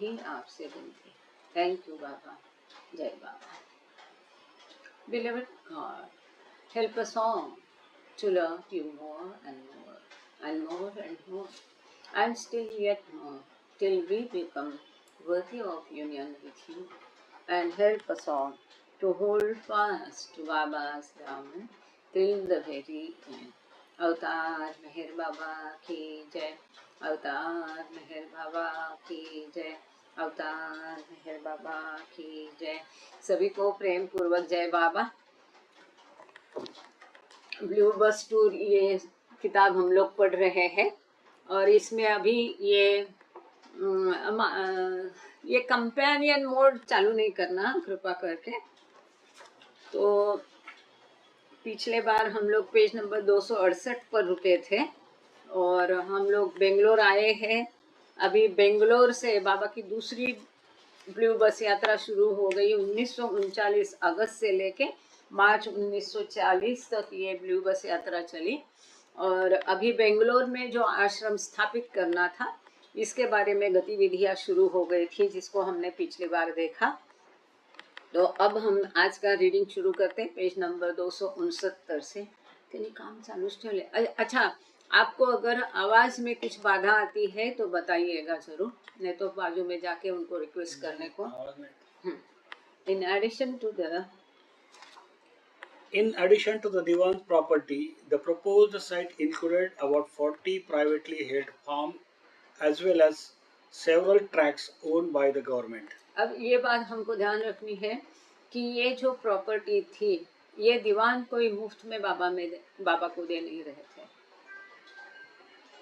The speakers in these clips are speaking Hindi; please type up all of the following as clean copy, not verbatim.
यही आपसे विनती। थैंक यू बाबा। जय बाबा। Beloved God, help us all to love you more and more and more and more and still yet more till we become worthy of union with you, and help us all to hold fast to Baba's Dhamma till the very end. अवतार मेहर बाबा की जय। अवतार मेहर बाबा की जय। अवतार मेहर बाबा की जय। सभी को प्रेम पूर्वक जय बाबा। ब्लू बस टूर ये किताब हम लोग पढ़ रहे हैं और इसमें अभी ये कंपेनियन मोड चालू नहीं करना कृपा करके। तो पिछले बार हम लोग पेज नंबर 268 पर रुके थे और हम लोग बेंगलोर आए हैं। अभी बेंगलोर से बाबा की दूसरी ब्लू बस यात्रा शुरू हो गई 1939 अगस्त से लेके मार्च 1940 तक ये ब्लू बस यात्रा चली। और अभी बेंगलोर में जो आश्रम स्थापित करना था इसके बारे में गतिविधियां शुरू हो गई थी, जिसको हमने पिछली बार देखा। तो अब हम आज का रीडिंग शुरू करते हैं पेज नंबर 269 से। कहीं काम चालू चले। अच्छा, आपको अगर आवाज में कुछ बाधा आती है तो बताइएगा जरूर, नहीं तो बाजू में जाके उनको रिक्वेस्ट करने को। In addition to the Diwan property, the proposed site included about 40 privately held farms as well as several tracts owned by the government. अब ये बात हमको ध्यान रखनी है कि ये जो प्रॉपर्टी थी ये दीवान कोई मुफ्त में बाबा को दे नहीं रहे थे।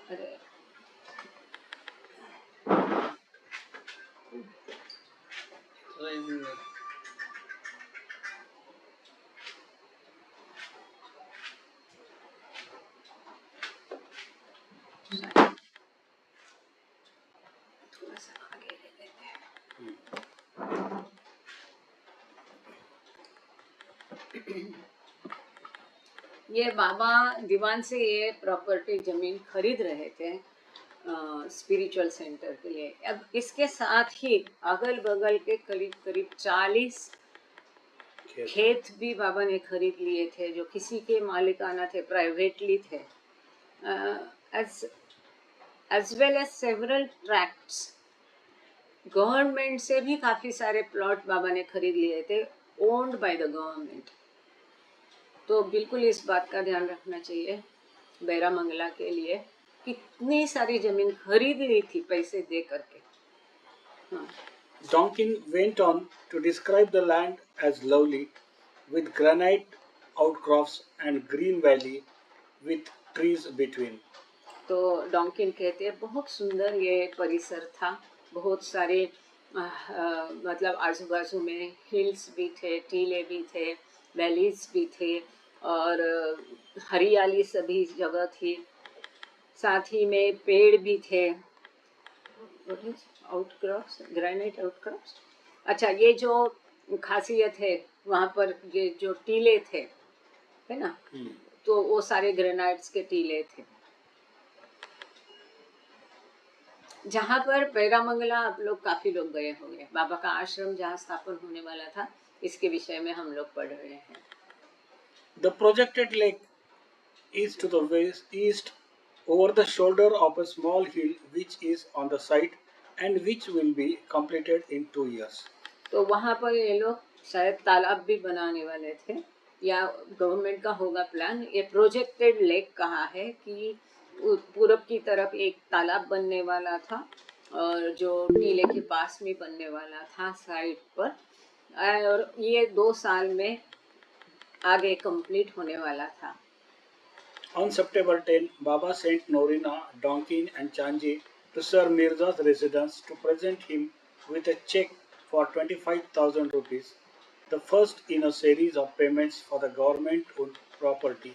अरे थोड़ा सा आगे ले लेते हैं। ये बाबा दीवान से ये प्रॉपर्टी जमीन खरीद रहे थे स्पिरिचुअल सेंटर के लिए। अब इसके साथ ही अगल बगल के करीब करीब 40 खेत भी बाबा ने खरीद लिए थे जो किसी के मालिकाना थे, प्राइवेटली थे। as well as several tracts, government से भी काफी सारे प्लॉट बाबा ने खरीद लिए थे, ओन्ड बाय द गवर्नमेंट। तो बिल्कुल इस बात का ध्यान रखना चाहिए बैरा मंगला के लिए, कितनी सारी जमीन खरीद ली थी पैसे दे करके। Donkin went on to describe the land as lovely, with granite outcrops and green valley with trees between. तो डॉन्किन कहते हैं बहुत सुंदर ये परिसर था, बहुत सारे मतलब आजू बाजू में हिल्स भी थे, टीले भी थे, वैलीज भी थे और हरियाली सभी जगह थी, साथ ही में पेड़ भी थे। Outcrops, granite outcrops. अच्छा, ये जो खासियत है वहाँ पर ये जो टीले थे है ना, तो वो सारे ग्रेनाइट्स के टीले थे। जहाँ पर पैरामंगला आप लोग काफी लोग गए होंगे, बाबा का आश्रम जहाँ स्थापन होने वाला था इसके विषय में हम लोग पढ़ रहे हैं। The projected lake is to the east over the shoulder of a small hill which is on the site and which will be completed in 2 years. तो वहाँ पर ये लोग शायद तालाब भी बनाने वाले थे या गवर्नमेंट का होगा प्लान। ये प्रोजेक्टेड लेक कहा है कि पूरब की तरफ एक तालाब बनने वाला था और जो टीले के पास में बनने वाला था साइड पर, और ये 2 साल में आगे कंप्लीट होने वाला था। On September 10, Baba sent Norina, Donkin and Chanji to Sir Mirza's residence to present him with a check for 25,000 rupees, the first in a series of payments for the government-owned property,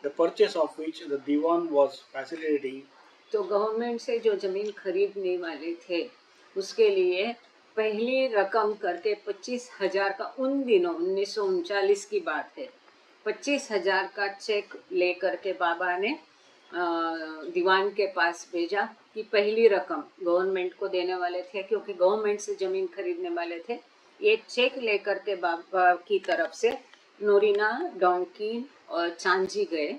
the purchase of which the Diwan was facilitating. तो गवर्नमेंट से जो जमीन खरीदने वाले थे उसके लिए पहली रकम करके 25,000 का, उन दिनों 1939 की बात है, 25,000 का चेक लेकर के बाबा ने दीवान के पास भेजा की पहली रकम गवर्नमेंट को देने वाले थे, क्योंकि गवर्नमेंट से ज़मीन खरीदने वाले थे। ये चेक लेकर के बाबा की तरफ से नोरिना, डोंकिन और चांजी गए।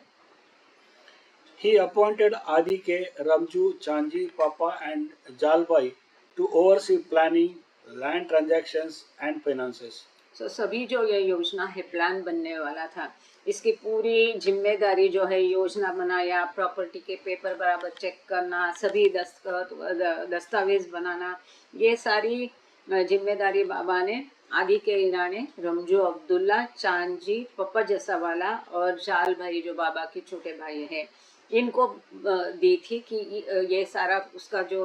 He appointed Adike, Ramju, Chanji, Papa, and Jalbai to oversee planning, land transactions, and finances. तो सभी जो ये योजना है प्लान बनने वाला था, इसकी पूरी जिम्मेदारी जो है योजना बनाया, प्रॉपर्टी के पेपर बराबर चेक करना, सभी दस्तावेज बनाना, ये सारी जिम्मेदारी बाबा ने आदि के ईरानी, रमजू अब्दुल्ला, चांजी, पप्पा जसावाला और जाल भाई जो बाबा के छोटे भाई हैं, इनको दी थी कि ये सारा उसका जो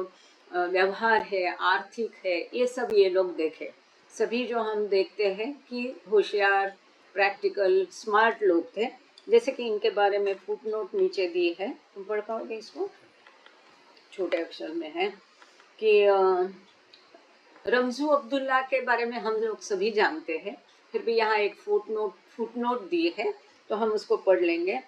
व्यवहार है, आर्थिक है, ये सब ये लोग देखे। सभी जो हम देखते हैं कि होशियार, प्रैक्टिकल, स्मार्ट लोग थे। जैसे कि इनके बारे में फुटनोट नीचे दी है, तुम पढ़ पाओगे इसको? छोटे अक्षर में है कि रमजू अब्दुल्ला के बारे में हम लोग सभी जानते हैं, फिर भी यहाँ एक फुटनोट दी है, तो हम उसको पढ़ लेंगे।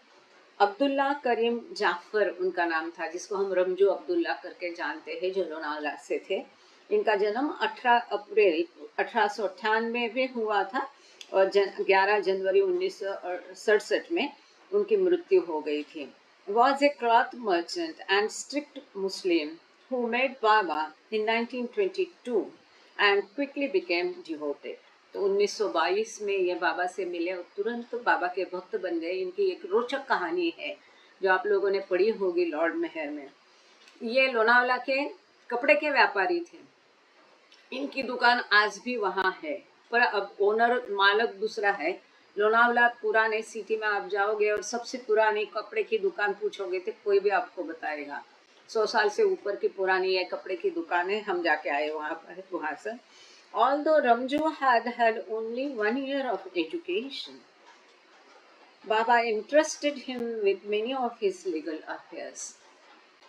अब्दुल्ला करीम जाफर उनका नाम था, जिसको हम रमजू अब्दुल्ला करके जानते हैं, जो लोनावाला से थे। इनका जन्म 18 अप्रैल 1898 में हुआ था और 11 जनवरी 1967 में उनकी मृत्यु हो गई थी। Was a cloth merchant and strict Muslim who met Baba in 1922 and quickly became devoted. तो 1922 में ये बाबा से मिले और तुरंत बाबा के भक्त बन गए। इनकी एक रोचक कहानी है जो आप लोगों ने पढ़ी होगी लॉर्ड मेहर में। ये लोनावाला के कपड़े के व्यापारी थे। इनकी दुकान आज भी वहाँ है, पर अब ओनर मालिक दूसरा है। लोनावाला पुराने सिटी में आप जाओगे और सबसे पुरानी कपड़े की दुकान पूछोगे तो कोई भी आपको बताएगा। 100 साल से ऊपर की पुरानी ये कपड़े की दुकान है, हम जाके आए वहाँ से। Although Ramju had only 1 year of education, Baba entrusted him with many of his legal affairs.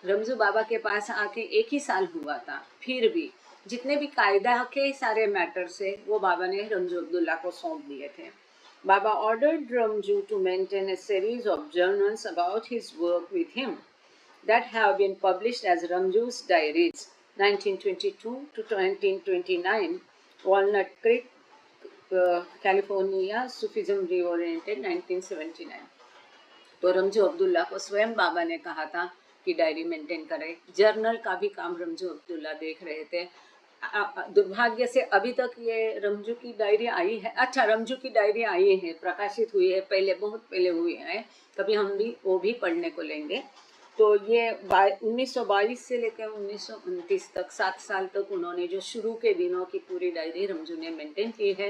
Ramju बाबा के पास आके 1 ही साल हुआ था, फिर भी जितने भी कायदा के सारे मैटर से वो बाबा ने रमजू अब्दुल्ला को सौंप दिए थे। बाबा ordered Ramju to maintain a series of journals about his work with him that have been published as Ramju's Diaries 1922 to 1929, Walnut Creek, California, Sufism Reoriented 1979। तो रमजू अब्दुल्ला को स्वयं बाबा ने कहा था कि डायरी मेंटेन करें। जर्नल का भी काम रमजू अब्दुल्ला देख रहे थे। दुर्भाग्य से अभी तक ये रमजू की डायरी आई है, अच्छा रमजू की डायरी आई है, प्रकाशित हुई है, पहले बहुत पहले हुई है, कभी हम भी वो भी पढ़ने को लेंगे। तो ये 1922 से लेकर 1929 तक 7 साल तक उन्होंने जो शुरू के दिनों की पूरी डायरी रमजू ने मेंटेन की है।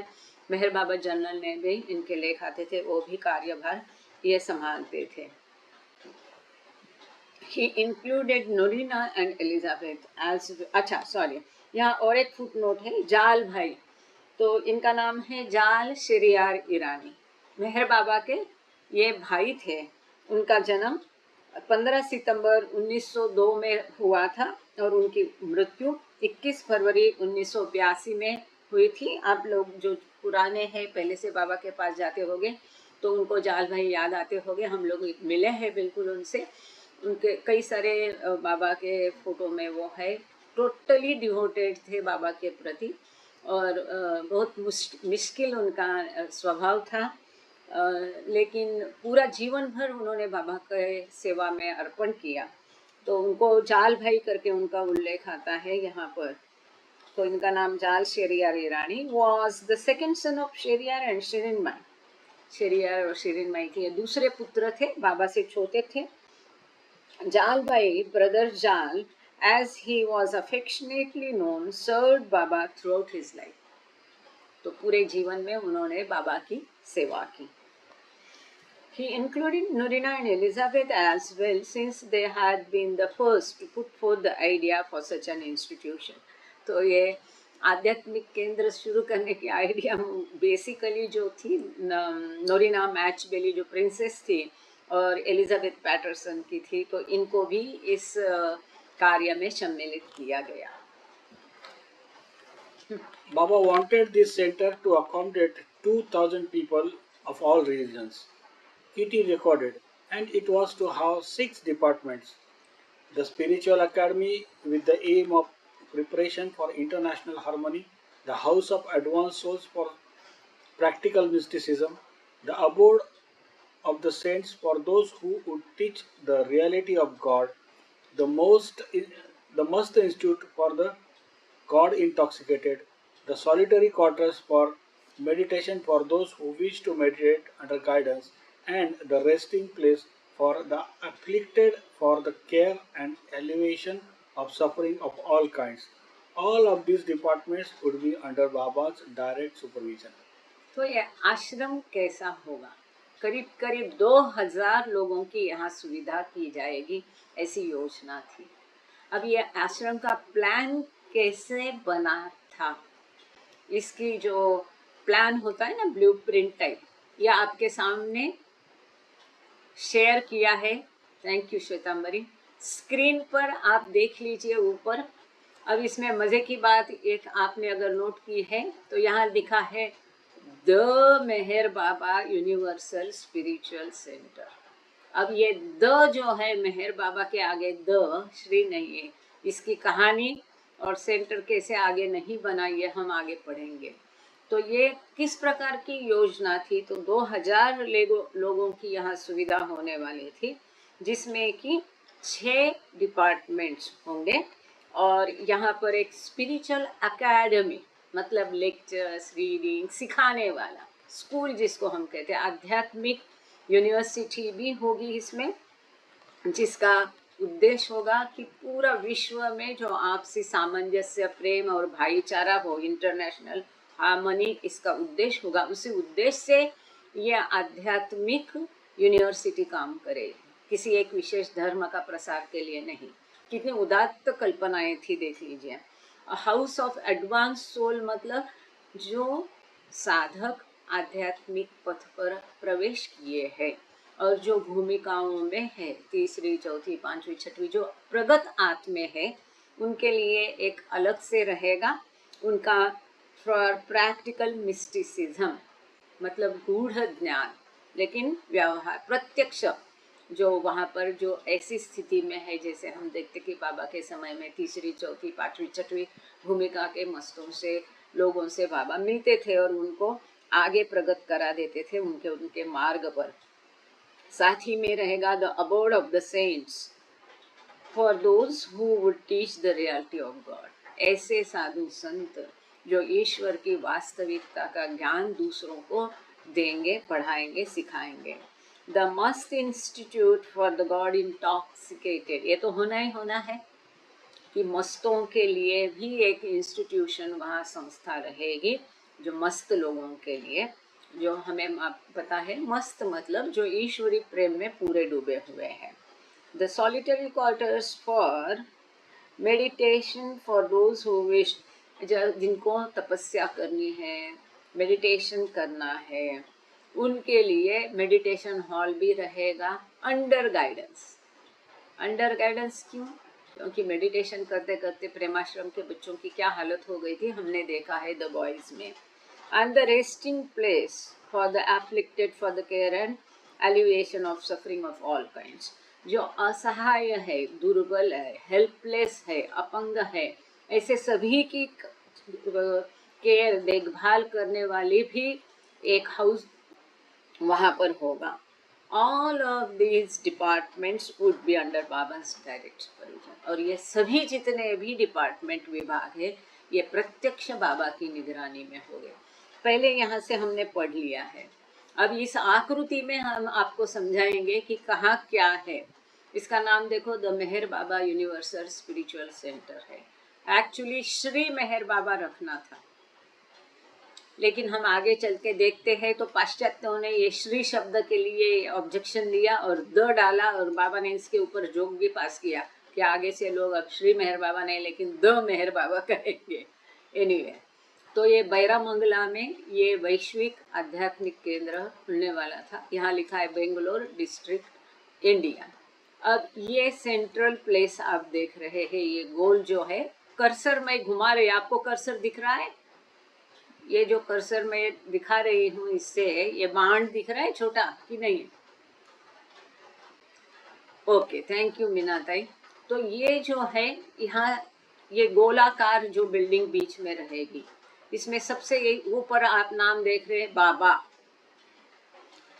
मेहर बाबा जनरल ने भी इनके लेख आते थे, वो भी कार्यभार ये संभालते थे। He included Norina and Elizabeth as अच्छा सॉरी, यहाँ और एक फुटनोट है, जाल भाई। तो इनका नाम है जाल शेरियार ईरानी, मेहर बाबा के ये भाई थे। उनका जन्म 15 सितंबर 1902 में हुआ था और उनकी मृत्यु 21 फरवरी 1982 में हुई थी। आप लोग जो पुराने हैं, पहले से बाबा के पास जाते होंगे तो उनको जाल भाई याद आते होंगे। हम लोग मिले हैं बिल्कुल उनसे। उनके कई सारे बाबा के फोटो में वो है, टोटली डिवोटेड थे बाबा के प्रति और बहुत मुश्किल उनका स्वभाव था, लेकिन पूरा जीवन भर उन्होंने बाबा के सेवा में अर्पण किया। तो उनको जाल भाई करके उनका उल्लेख आता है यहाँ पर। तो इनका नाम Jal Sheriar Irani was the second son of Sheriar and Shirin Mai. Sheriar और शिरीन माई के दूसरे पुत्र थे, बाबा से छोटे थे। जाल भाई, ब्रदर जाल, as he was affectionately known, served Baba throughout his life. तो पूरे जीवन में उन्होंने बाबा की सेवा की। He included Norina and Elizabeth as well, since they had been the first to put forth the idea for such an institution. तो ये आध्यात्मिक केंद्र शुरू करने की आइडिया बेसिकली जो थी नोरिना मैच बेली जो प्रिंसेस थी और एलिजाबेथ पैटरसन की थी, तो इनको भी इस कार्य में सम्मिलित किया गया। Baba wanted this center to accommodate 2,000 people of all religions. It is recorded, and it was to have 6 departments: The spiritual academy with the aim of preparation for international harmony, the house of advanced souls for practical mysticism, the abode of the saints for those who would teach the reality of God, the most the must institute for the God intoxicated, the solitary quarters for meditation for those who wish to meditate under guidance, and the resting place for the afflicted for the care and alleviation of suffering of all kinds. All of these departments would be under Baba's direct supervision. तो ये आश्रम कैसा होगा? करीब करीब 2000 लोगों की यहाँ सुविधा की जाएगी, ऐसी योजना थी। अब ये आश्रम का प्लान कैसे बना था, इसकी जो प्लान होता है ना, ब्लूप्रिंट टाइप, ये आपके सामने शेयर किया है। Thank you श्वेतांबरी। स्क्रीन पर आप देख लीजिए ऊपर। अब इसमें मज़े की बात एक आपने अगर नोट की है तो यहाँ लिखा है the Meher Baba universal spiritual centre. अब ये द जो है मेहर बाबा के आगे द श्री नहीं है, इसकी कहानी और सेंटर कैसे आगे नहीं बना ये हम आगे पढ़ेंगे। तो ये किस प्रकार की योजना थी? तो 2000 लोगों की यहाँ सुविधा होने वाली थी, जिसमें कि 6 डिपार्टमेंट्स होंगे और यहाँ पर एक स्पिरिचुअल एकेडमी, मतलब लेक्चर्स, रीडिंग, सिखाने वाला स्कूल जिसको हम कहते हैं, आध्यात्मिक यूनिवर्सिटी भी होगी इसमें, जिसका उद्देश्य होगा कि पूरा विश्व में जो आपसी सामंजस्य, प्रेम और भाईचारा हो, इंटरनेशनल हार्मनी, इसका उद्देश्य होगा। उसी उद्देश्य से ये आध्यात्मिक यूनिवर्सिटी काम करे, किसी एक विशेष धर्म का प्रसार के लिए नहीं। कितनी उदात्त कल्पनाएं थी, देख लीजिए। हाउस ऑफ एडवांस सोल मतलब जो साधक आध्यात्मिक पथ पर प्रवेश किए हैं और जो भूमिकाओं में है, तीसरी, चौथी, पांचवी, छठवीं, जो प्रगत आत्मे है, उनके लिए एक अलग से रहेगा। उनका फॉर प्रैक्टिकल मिस्टिसिज्म मतलब गूढ़ ज्ञान, लेकिन व्यवहार प्रत्यक्ष, जो वहाँ पर जो ऐसी स्थिति में है, जैसे हम देखते कि बाबा के समय में तीसरी, चौथी, पांचवी, छठवीं भूमिका के मस्तों से, लोगों से बाबा मिलते थे और उनको आगे प्रगत करा देते थे उनके मार्ग पर। साथ ही में रहेगा the abode of the saints for those who would teach the reality of God, ऐसे साधु संत जो ईश्वर की वास्तविकता का ज्ञान दूसरों को देंगे, पढ़ाएंगे, सिखाएंगे। The must institute for the God intoxicated, ये तो होना ही होना है कि मस्तों के लिए भी एक इंस्टीट्यूशन वहाँ संस्था रहेगी, जो मस्त लोगों के लिए, जो हमें पता है मस्त मतलब जो ईश्वरी प्रेम में पूरे डूबे हुए हैं। The solitary quarters for meditation for those who wish, जिनको तपस्या करनी है, मेडिटेशन करना है, उनके लिए मेडिटेशन हॉल भी रहेगा अंडर गाइडेंस। अंडर गाइडेंस क्यों? क्योंकि मेडिटेशन करते करते प्रेमाश्रम के बच्चों की क्या हालत हो गई थी, हमने देखा है द बॉयज में। And the resting place for the afflicted for the care and elevation of suffering of all kinds, जो असहाय है, दुर्बल है, हेल्पलेस है, अपंग है, ऐसे सभी की केयर, देखभाल करने वाली भी एक हाउस वहाँ पर होगा। All of these departments would be under Baba's direct supervision, और ये सभी जितने भी डिपार्टमेंट, विभाग है, ये प्रत्यक्ष बाबा की निगरानी में होंगे। पहले यहाँ से हमने पढ़ लिया है, अब इस आकृति में हम आपको समझाएंगे कि कहाँ क्या है। इसका नाम देखो, the Meher Baba universal spiritual centre है। एक्चुअली श्री मेहर बाबा रखना था, लेकिन हम आगे चल के देखते हैं तो पाश्चात्यों ने ये श्री शब्द के लिए ऑब्जेक्शन दिया और द डाला, और बाबा ने इसके ऊपर जोक भी पास किया कि आगे से लोग अब श्री मेहर बाबा नहीं लेकिन द मेहर बाबा कहेंगे। एनीवे, तो ये बैरामंगला में ये वैश्विक आध्यात्मिक केंद्र खुलने वाला था। यहाँ लिखा है बेंगलोर डिस्ट्रिक्ट, इंडिया। अब ये सेंट्रल प्लेस आप देख रहे हैं, ये गोल जो है, कर्सर में घुमा रही, आपको कर्सर दिख रहा है? ये जो कर्सर मैं दिखा रही हूँ, इससे ये बाण दिख रहा है छोटा कि नहीं? ओके, थैंक यू मीना ताई। तो ये जो है यहाँ ये गोलाकार जो बिल्डिंग बीच में रहेगी, इसमें सबसे ऊपर आप नाम देख रहे हैं बाबा,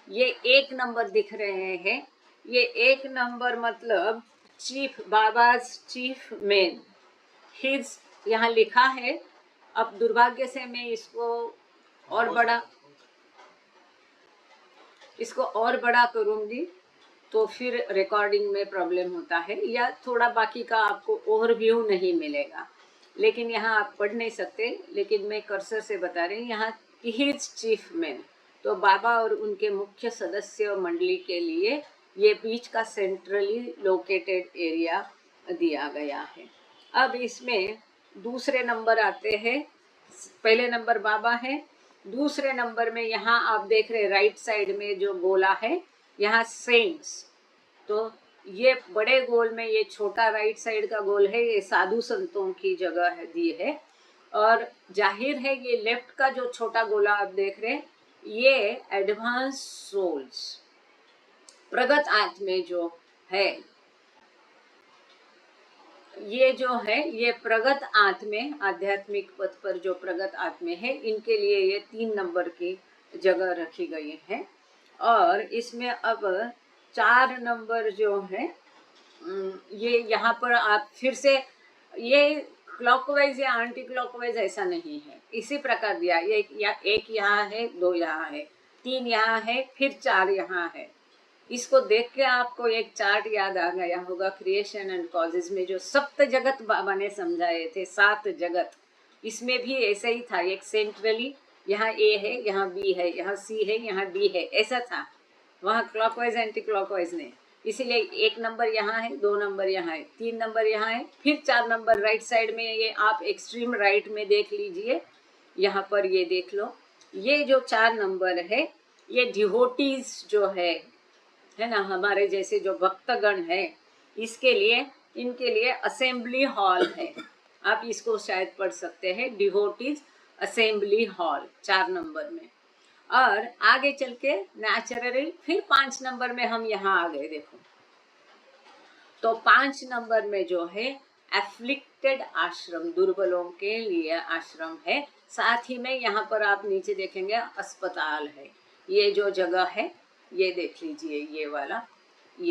ये 1 नंबर दिख रहे हैं। ये 1 नंबर मतलब चीफ, बाबाज चीफ मेन, हिज यहाँ लिखा है। अब दुर्भाग्य से मैं इसको और बड़ा करूंगी तो फिर रिकॉर्डिंग में प्रॉब्लम होता है, या थोड़ा बाकी का आपको ओवरव्यू नहीं मिलेगा। लेकिन यहाँ आप पढ़ नहीं सकते, लेकिन मैं कर्सर से बता रही हूँ यहाँ हिज चीफ मैन। तो बाबा और उनके मुख्य सदस्य मंडली के लिए ये बीच का सेंट्रली लोकेटेड एरिया दिया गया है। अब इसमें दूसरे नंबर आते हैं। पहले नंबर बाबा है, दूसरे नंबर में यहाँ आप देख रहे राइट साइड में जो गोला है, यहाँ सेंट्स। तो ये बड़े गोल में ये छोटा राइट साइड का गोल है, ये साधु संतों की जगह है दी है। और जाहिर है ये लेफ्ट का जो छोटा गोला आप देख रहे हैं, ये एडवांस सोल्स, प्रगत आत्मे जो है, ये जो है ये प्रगत आत्मे, आध्यात्मिक पथ पर जो प्रगत आत्मे है, इनके लिए ये 3 नंबर की जगह रखी गई है। और इसमें अब 4 नंबर जो है, ये यहाँ पर आप फिर से ये क्लॉकवाइज या एंटी क्लॉकवाइज ऐसा नहीं है, इसी प्रकार दिया। ये एक यहाँ है, 2 यहाँ है, 3 यहाँ है, फिर 4 यहाँ है। इसको देख के आपको एक चार्ट याद आ गया होगा क्रिएशन एंड कॉजेज में, जो सप्त जगत बाबा ने समझाए थे, 7 जगत। इसमें भी ऐसा ही था, एक सेंट्रली यहाँ ए है, यहाँ बी है, यहाँ सी है, यहाँ डी है, ऐसा था। वहाँ क्लॉकवाइज एंटी क्लॉकवाइज ने, इसीलिए 1 नंबर यहाँ है, 2 नंबर यहाँ है, 3 नंबर यहाँ है, फिर 4 नंबर राइट साइड में। ये आप एक्सट्रीम राइट में देख लीजिए, यहाँ पर ये देख लो, ये जो 4 नंबर है, ये डिवोटीज जो है ना, हमारे जैसे जो भक्तगण है, इसके लिए, इनके लिए असेंबली हॉल है। आप इसको शायद पढ़ सकते हैं, डिवोटीज असेंबली हॉल 4 नंबर में। और आगे चल के नेचुरली फिर 5 नंबर में हम यहाँ आ गए। देखो तो 5 नंबर में जो है एफ्लिक्टेड आश्रम, दुर्बलों के लिए आश्रम है। साथ ही में यहाँ पर आप नीचे देखेंगे अस्पताल है। ये जो जगह है ये देख लीजिए, ये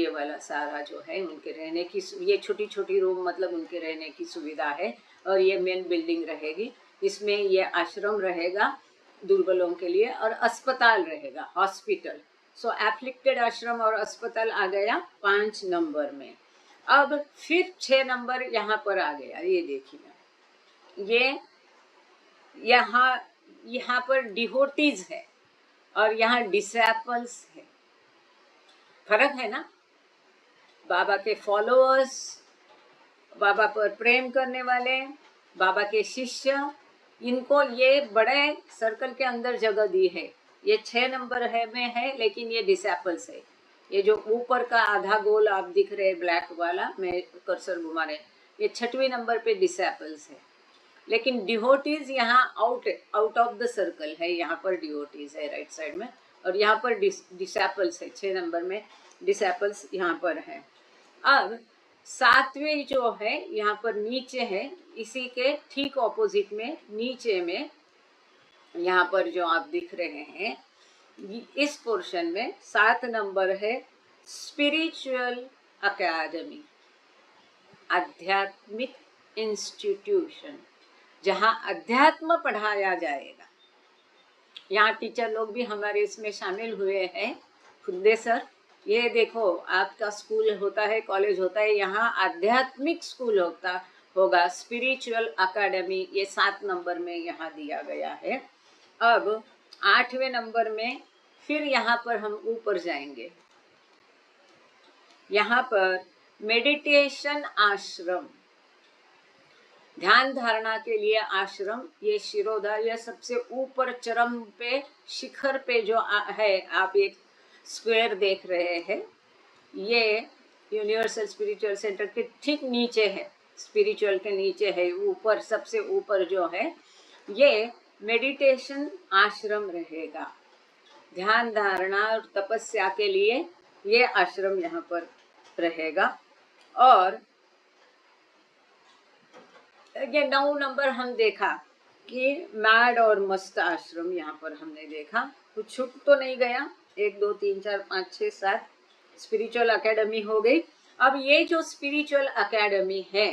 वाला सारा जो है उनके रहने की, ये छोटी छोटी रूम मतलब उनके रहने की सुविधा है। और ये मेन बिल्डिंग रहेगी, इसमें ये आश्रम रहेगा दुर्बलों के लिए, और अस्पताल रहेगा, हॉस्पिटल। सो एफ्लिक्टेड आश्रम और अस्पताल आ गया 5 नंबर में। अब फिर 6 नंबर यहाँ पर आ गया। ये देखिए, ये यहाँ पर डिवोटीज है और यहाँ डिसैपल्स है। फर्क है ना, बाबा के फॉलोअर्स, बाबा पर प्रेम करने वाले, बाबा के शिष्य, इनको ये बड़े सर्कल के अंदर जगह दी है। ये 6 नंबर में है, लेकिन ये डिसैपल्स है। ये जो ऊपर का आधा गोल आप दिख रहे ब्लैक वाला, मैं कर्सर घुमा रहे, ये 6वीं नंबर पे डिसैपल्स है। लेकिन डिवोटीज यहाँ आउट ऑफ द सर्कल है। यहाँ पर डिवोटीज है राइट साइड में, और यहाँ पर डिसैपल्स है 6 नंबर में, डिसैपल्स यहाँ पर है। अब 7वें जो है यहाँ पर नीचे है, इसी के ठीक ऑपोजिट में नीचे में यहाँ पर जो आप दिख रहे हैं, इस पोर्शन में 7 नंबर है स्पिरिचुअल अकेडमी, आध्यात्मिक इंस्टीट्यूशन, जहाँ अध्यात्म पढ़ाया जाएगा। यहाँ टीचर लोग भी हमारे इसमें शामिल हुए हैं। खुदे सर, ये देखो आपका स्कूल होता है, कॉलेज होता है, यहाँ आध्यात्मिक स्कूल होगा, स्पिरिचुअल अकेडमी, ये 7 नंबर में यहाँ दिया गया है। अब 8वें नंबर में फिर यहाँ पर हम ऊपर जाएंगे। यहाँ पर मेडिटेशन आश्रम, ध्यान धारणा के लिए आश्रम, ये शिरोधा, ये सबसे ऊपर चरम पे, शिखर पे जो है, आप एक स्क्वायर देख रहे हैं, ये यूनिवर्सल स्पिरिचुअल सेंटर के ठीक नीचे है, स्पिरिचुअल के नीचे है, ऊपर सबसे ऊपर जो है ये मेडिटेशन आश्रम रहेगा। ध्यान धारणा और तपस्या के लिए ये आश्रम यहाँ पर रहेगा। और ये 9 नंबर हम देखा कि मैड और मस्त आश्रम यहाँ पर हमने देखा, कुछ छूट तो नहीं गया। 1 2 3 4 5 6 7 स्पिरिचुअल एकेडमी हो गई। अब ये जो स्पिरिचुअल एकेडमी है,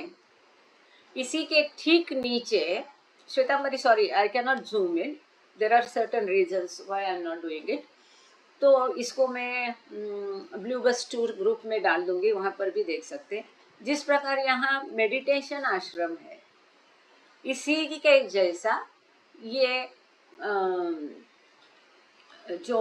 इसी के ठीक नीचे श्वेतांबरी, sorry I can not zoom in, there are certain reasons why I am not doing it. तो इसको मैं ब्लू बस टूर ग्रुप में डाल दूंगी, वहाँ पर भी देख सकते हैं। जिस प्रकार यहाँ मेडिटेशन आश्रम है, इसी के जैसा ये जो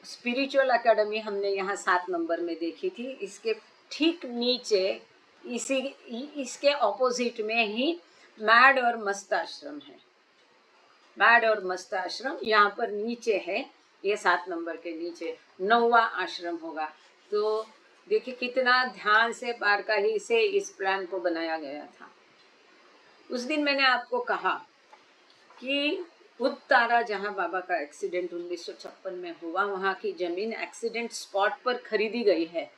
स्पिरिचुअल एकेडमी हमने यहाँ 7 नंबर में देखी थी, इसके ठीक नीचे इसके ऑपोजिट में ही मैड और मस्त आश्रम है। मैड और मस्त आश्रम यहाँ पर नीचे है, ये 7 नंबर के नीचे 9वां आश्रम होगा। तो देखिए कितना ध्यान से बारकाही से इस प्लान को बनाया गया था। उस दिन मैंने आपको कहा कि उदतारा जहाँ बाबा का एक्सीडेंट 1956 में हुआ, वहाँ की जमीन एक्सीडेंट स्पॉट पर खरीदी गई है,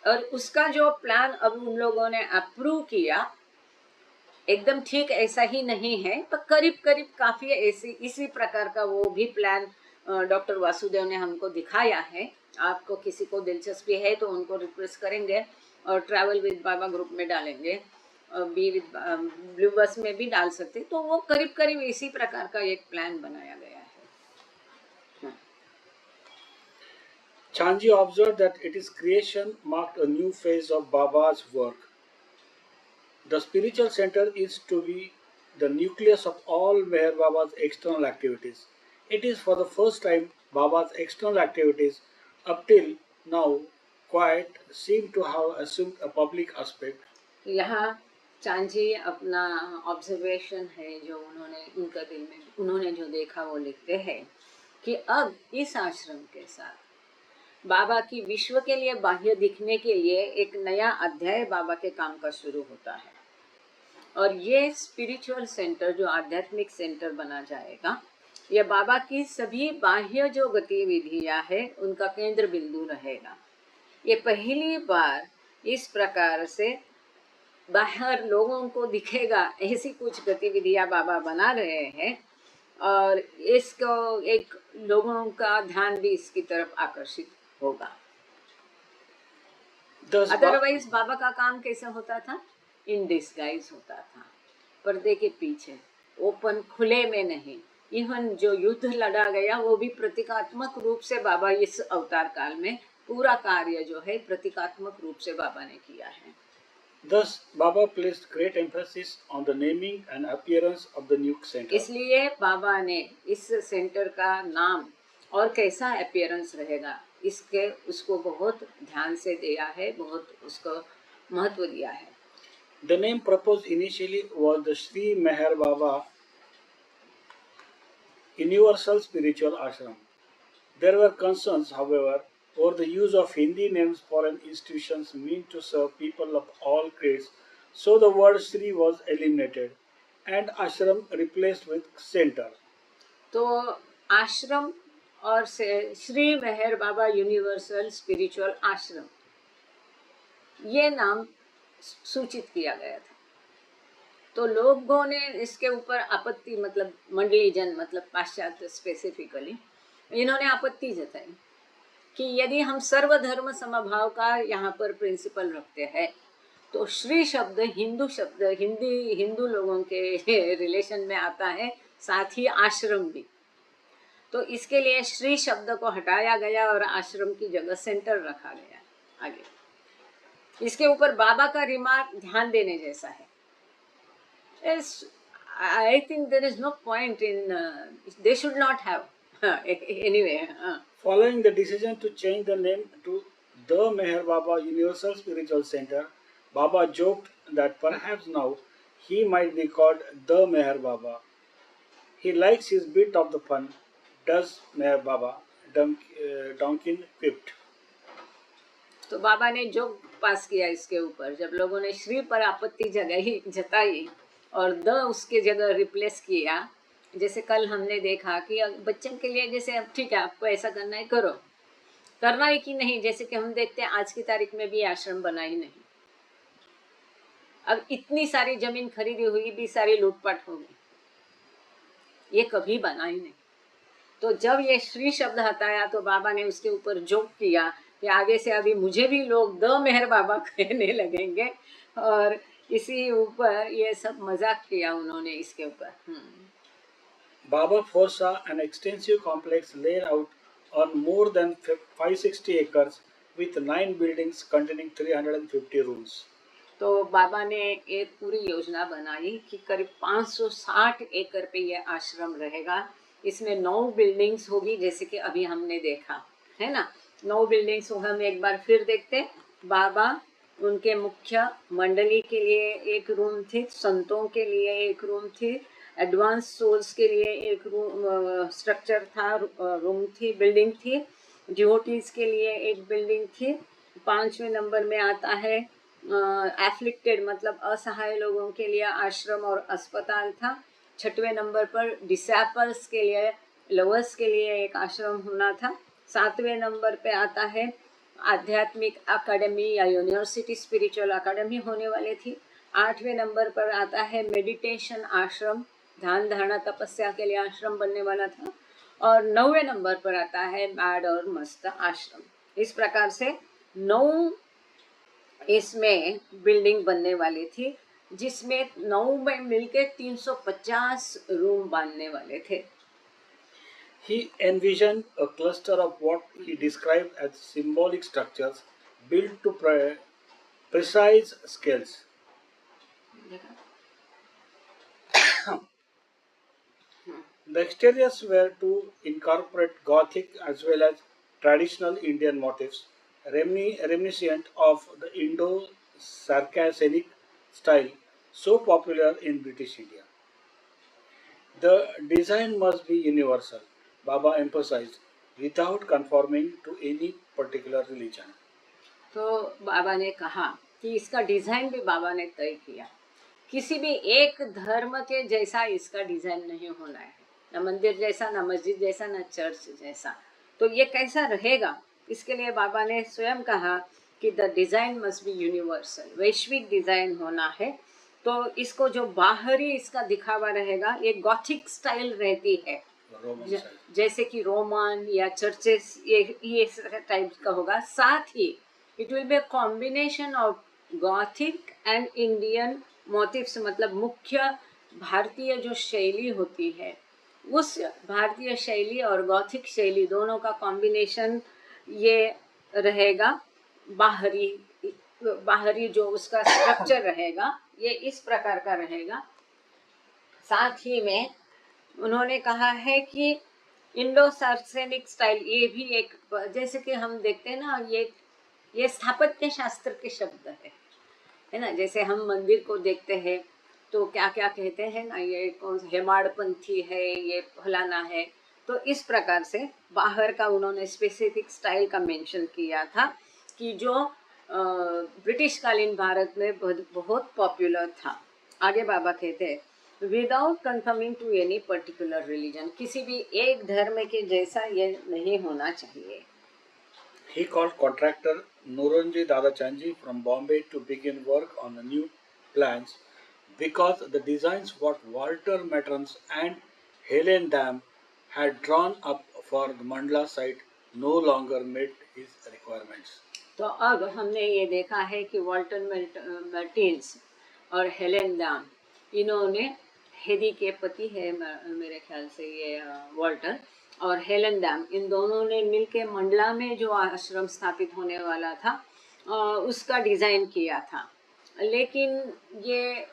और उसका जो प्लान अब उन लोगों ने अप्रूव किया एकदम ठीक ऐसा ही नहीं है, पर करीब करीब काफी ऐसी इसी प्रकार का वो भी प्लान डॉक्टर वासुदेव ने हमको दिखाया है। आपको किसी को दिलचस्पी है तो उनको रिक्वेस्ट करेंगे और ट्रैवल विद बाबा ग्रुप में डालेंगे, बी विद ब्लू बस में भी डाल सकते। तो वो करीब करीब इसी प्रकार का एक प्लान बनाया गया है। Chanji observed that its creation marked a new phase of Baba's work. The spiritual center is to be the nucleus of all Meher Baba's external activities. It is for the first time Baba's external activities up till now quite seem to have assumed a public aspect. यहाँ चांजी अपना ऑब्जर्वेशन है जो उन्होंने उनका दिल में उन्होंने जो देखा वो लिखते हैं कि अब इस आश्रम के साथ बाबा की विश्व के लिए बाह्य दिखने के लिए एक नया अध्याय बाबा के काम का शुरू होता है। और ये स्पिरिचुअल सेंटर जो आध्यात्मिक सेंटर बना जाएगा, ये बाबा की सभी बाह्य जो गतिविधियां है उनका केंद्र बिंदु रहेगा। ये पहली बार इस प्रकार से बाहर लोगों को दिखेगा ऐसी कुछ गतिविधियां बाबा बना रहे हैं, और इसको एक लोगों का ध्यान भी इसकी तरफ आकर्षित होगा। अदरवाइज बाबा का काम कैसा होता था? इन डिस्गाइज होता था, पर्दे के पीछे, ओपन खुले में नहीं। इवन जो युद्ध लड़ा गया वो भी प्रतीकात्मक रूप से बाबा इस अवतार काल में पूरा कार्य जो है प्रतीकात्मक रूप से बाबा ने किया है। Thus, Baba placed great emphasis on the naming and appearance of the new center. इसलिए बाबा ने इस सेंटर का नाम और कैसा अपीयरेंस रहेगा इसके उसको बहुत ध्यान से दिया है, बहुत उसको महत्व दिया है। The name proposed initially was the Sri Meher Baba Universal Spiritual Ashram. There were concerns, however, over the use of Hindi names for an institutions meant to serve people of all grades, so the word Sri was eliminated and Ashram replaced with center. तो आश्रम और श्री मेहर बाबा यूनिवर्सल स्पिरिचुअल आश्रम ये नाम सूचित किया गया था। तो लोगों ने इसके ऊपर आपत्ति, मतलब मंडली जन, मतलब पाश्चात्य स्पेसिफिकली, इन्होंने आपत्ति जताई कि यदि हम सर्वधर्म समभाव का यहाँ पर प्रिंसिपल रखते हैं तो श्री शब्द हिंदू लोगों के रिलेशन में आता है, साथ ही आश्रम भी। तो इसके लिए श्री शब्द को हटाया गया और आश्रम की जगह सेंटर रखा गया। आगे इसके ऊपर बाबा का रिमार्क ध्यान देने जैसा है। I think there is no point in they should not have anyway. Following the decision to change the name to the Meher Baba Universal Spiritual Center, Baba joked that perhaps now he might be called the Meher Baba. He likes his bit of the fun, does Meher Baba, Donkin quipped. तो बाबा ने जोक पास किया इसके ऊपर, जब लोगों ने श्री पर आपत्ति जताई और द उसके जगह रिप्लेस किया। जैसे कल हमने देखा कि बच्चों के लिए जैसे अब ठीक है आपको ऐसा करना है करो, करना है कि नहीं, जैसे कि हम देखते हैं आज की तारीख में भी आश्रम बना ही नहीं। अब इतनी सारी जमीन खरीदी हुई भी सारी लूटपाट हो गई, ये कभी बना ही नहीं। तो जब ये श्री शब्द हटाया तो बाबा ने उसके ऊपर जोक किया कि आगे से अभी मुझे भी लोग द मेहर बाबा कहने लगेंगे, और इसी ऊपर ये सब मजाक किया उन्होंने इसके ऊपर। Baba foresaw an extensive complex laid out on more than 560 acres with 9 buildings containing 350 rooms. तो बाबा ने एक पूरी योजना बनाई कि करीब 560 एकड़ पे ये आश्रम रहेगा। इसमें 9 बिल्डिंग्स होगी, जैसे कि अभी हमने देखा है ना, 9 बिल्डिंग्स। हम एक बार फिर देखते। बाबा उनके मुख्य मंडली के लिए एक रूम थी, संतों के लिए एक रूम थी, एडवांस सोल्स के लिए एक रूम स्ट्रक्चर था, रूम थी, बिल्डिंग थी, डिवोटीज के लिए एक बिल्डिंग थी। 5वें नंबर में आता है एफ्लिक्टेड मतलब असहाय लोगों के लिए आश्रम और अस्पताल था। 6वें नंबर पर डिसैपल्स के लिए, लवर्स के लिए एक आश्रम होना था। 7वें नंबर पे आता है आध्यात्मिक अकेडमी या यूनिवर्सिटी, स्पिरिचुअल अकेडमी होने वाली थी। 8वें नंबर पर आता है मेडिटेशन आश्रम, ध्यान धारणा तपस्या के लिए आश्रम बनने वाला था। और 9वें नंबर पर आता है बैड और मस्त आश्रम। इस प्रकार से 9 इसमें बिल्डिंग बनने वाली थी, जिसमें 9 में मिलके 350 रूम बनने वाले थे। He envisioned a cluster of what he described as symbolic structures built to precise scales. The exteriors were to incorporate Gothic as well as traditional Indian motifs, reminiscent of the Indo-Saracenic style so popular in British India. The design must be universal, Baba emphasized, without conforming to any particular religion. तो बाबा ने कहा कि इसका डिजाइन भी बाबा ने तय किया, किसी भी एक धर्म के जैसा इसका डिजाइन नहीं होना है, न मंदिर जैसा, न मस्जिद जैसा, न चर्च जैसा। तो ये कैसा रहेगा, इसके लिए बाबा ने स्वयं कहा कि the design must be universal, वैश्विक डिजाइन होना है। तो इसको जो बाहरी इसका दिखावा रहेगा, ये गॉथिक स्टाइल रहती है, जैसे कि रोमन या चर्चेस, ये टाइप का होगा। साथ ही it will be a combination of Gothic and Indian motifs, मतलब मुख्य भारतीय जो शैली होती है, उस भारतीय शैली और गॉथिक शैली दोनों का कॉम्बिनेशन ये रहेगा। बाहरी जो उसका स्ट्रक्चर रहेगा ये इस प्रकार का रहेगा। साथ ही में उन्होंने कहा है कि इंडो सार्सेनिक स्टाइल, ये भी एक, जैसे कि हम देखते हैं ना, ये स्थापत्य शास्त्र के शब्द है ना। जैसे हम मंदिर को देखते हैं तो क्या क्या कहते हैं ना, ये हेमाड़पंथी है, ये फलाना है। तो इस प्रकार से बाहर का उन्होंने स्पेसिफिक स्टाइल का मेंशन किया था कि जो ब्रिटिश कालीन भारत में बहुत पॉपुलर था। आगे बाबा कहते हैं without conforming to any particular religion, किसी भी एक धर्म के जैसा ये नहीं होना चाहिए। He called contractor Noronji Dadachanji from Bombay to begin work on the new plans because the designs what Walter Matrons and Helen Dam had drawn up for the Mandla site no longer met his requirements. तो अब हमने ये देखा है कि वॉल्टर मार्टिन्स और हेलेन दाम, इन्होंने, हेदी के पति है मेरे ख्याल से ये वॉल्टर, और हेलेन दाम, इन दोनों ने मिलके मंडला में जो आश्रम स्थापित होने वाला था उसका डिज़ाइन किया था। लेकिन ये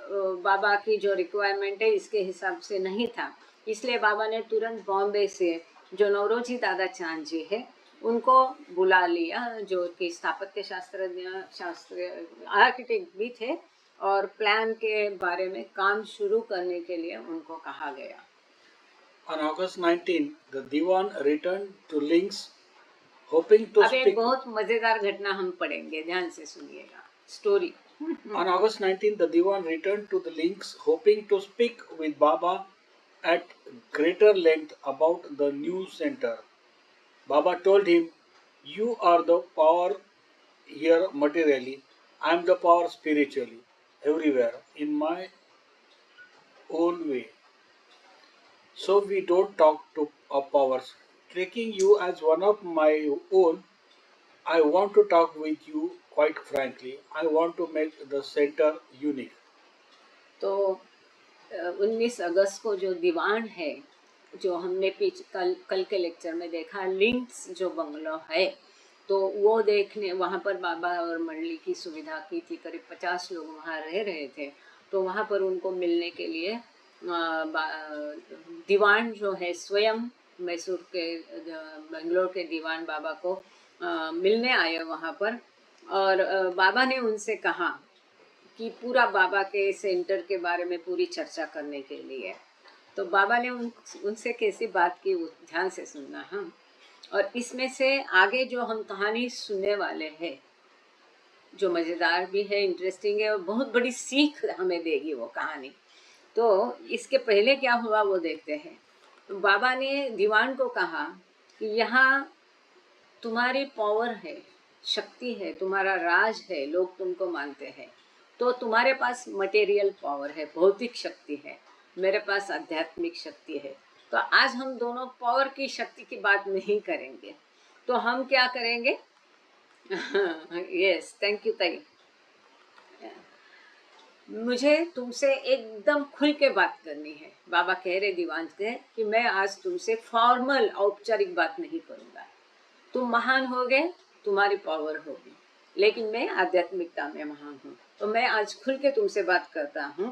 बाबा की जो रिक्वायरमेंट है इसके हिसाब से नहीं था, इसलिए बाबा ने तुरंत बॉम्बे से जो नौरोजी दादा चांद जी है उनको बुला लिया, जो कि स्थापत्य शास्त्र आर्किटेक्ट भी थे, और प्लान के बारे में काम शुरू करने के लिए उनको कहा गया। On August 19, the Diwan returned to Links, hoping to अब speak. एक बहुत मजेदार घटना हम पढ़ेंगे, ध्यान से सुनिएगा story. On August 19, the Diwan returned to the Links, hoping to speak with Baba at greater length about the new center. Baba told him, "You are the power here materially, I am the power spiritually. everywhere in my own way. So we don't talk to of powers. Taking you as one of my own, I want to talk with you quite frankly. I want to make the center unique. तो 19 अगस्त को जो दीवान है, जो हमने कल कल के लेक्चर में देखा, लिंक्स जो बंगलो है, तो वो देखने वहाँ पर बाबा और मंडली की सुविधा की थी। करीब 50 लोग वहाँ रह रहे थे। तो वहाँ पर उनको मिलने के लिए दीवान जो है स्वयं मैसूर के बेंगलोर के दीवान बाबा को मिलने आए वहाँ पर। और बाबा ने उनसे कहा कि पूरा बाबा के सेंटर के बारे में पूरी चर्चा करने के लिए। तो बाबा ने उनसे कैसी बात की, ध्यान से सुनना। हाँ, और इसमें से आगे जो हम कहानी सुनने वाले हैं, जो मज़ेदार भी है, इंटरेस्टिंग है और बहुत बड़ी सीख हमें देगी वो कहानी। तो इसके पहले क्या हुआ वो देखते हैं। तो बाबा ने दीवान को कहा कि यहाँ तुम्हारी पावर है, शक्ति है, तुम्हारा राज है, लोग तुमको मानते हैं। तो तुम्हारे पास मटेरियल पावर है, भौतिक शक्ति है, मेरे पास आध्यात्मिक शक्ति है। तो आज हम दोनों पावर की शक्ति की बात नहीं करेंगे। तो हम क्या करेंगे? यस, थैंक यू ताई। मुझे तुमसे एकदम खुल के बात करनी है। बाबा कह रहे दीवान से कि मैं आज तुमसे फॉर्मल औपचारिक बात नहीं करूँगा। तुम महान हो गए, तुम्हारी पावर होगी, लेकिन मैं आध्यात्मिकता में महान हूँ। तो मैं आज खुल के तुमसे बात करता हूँ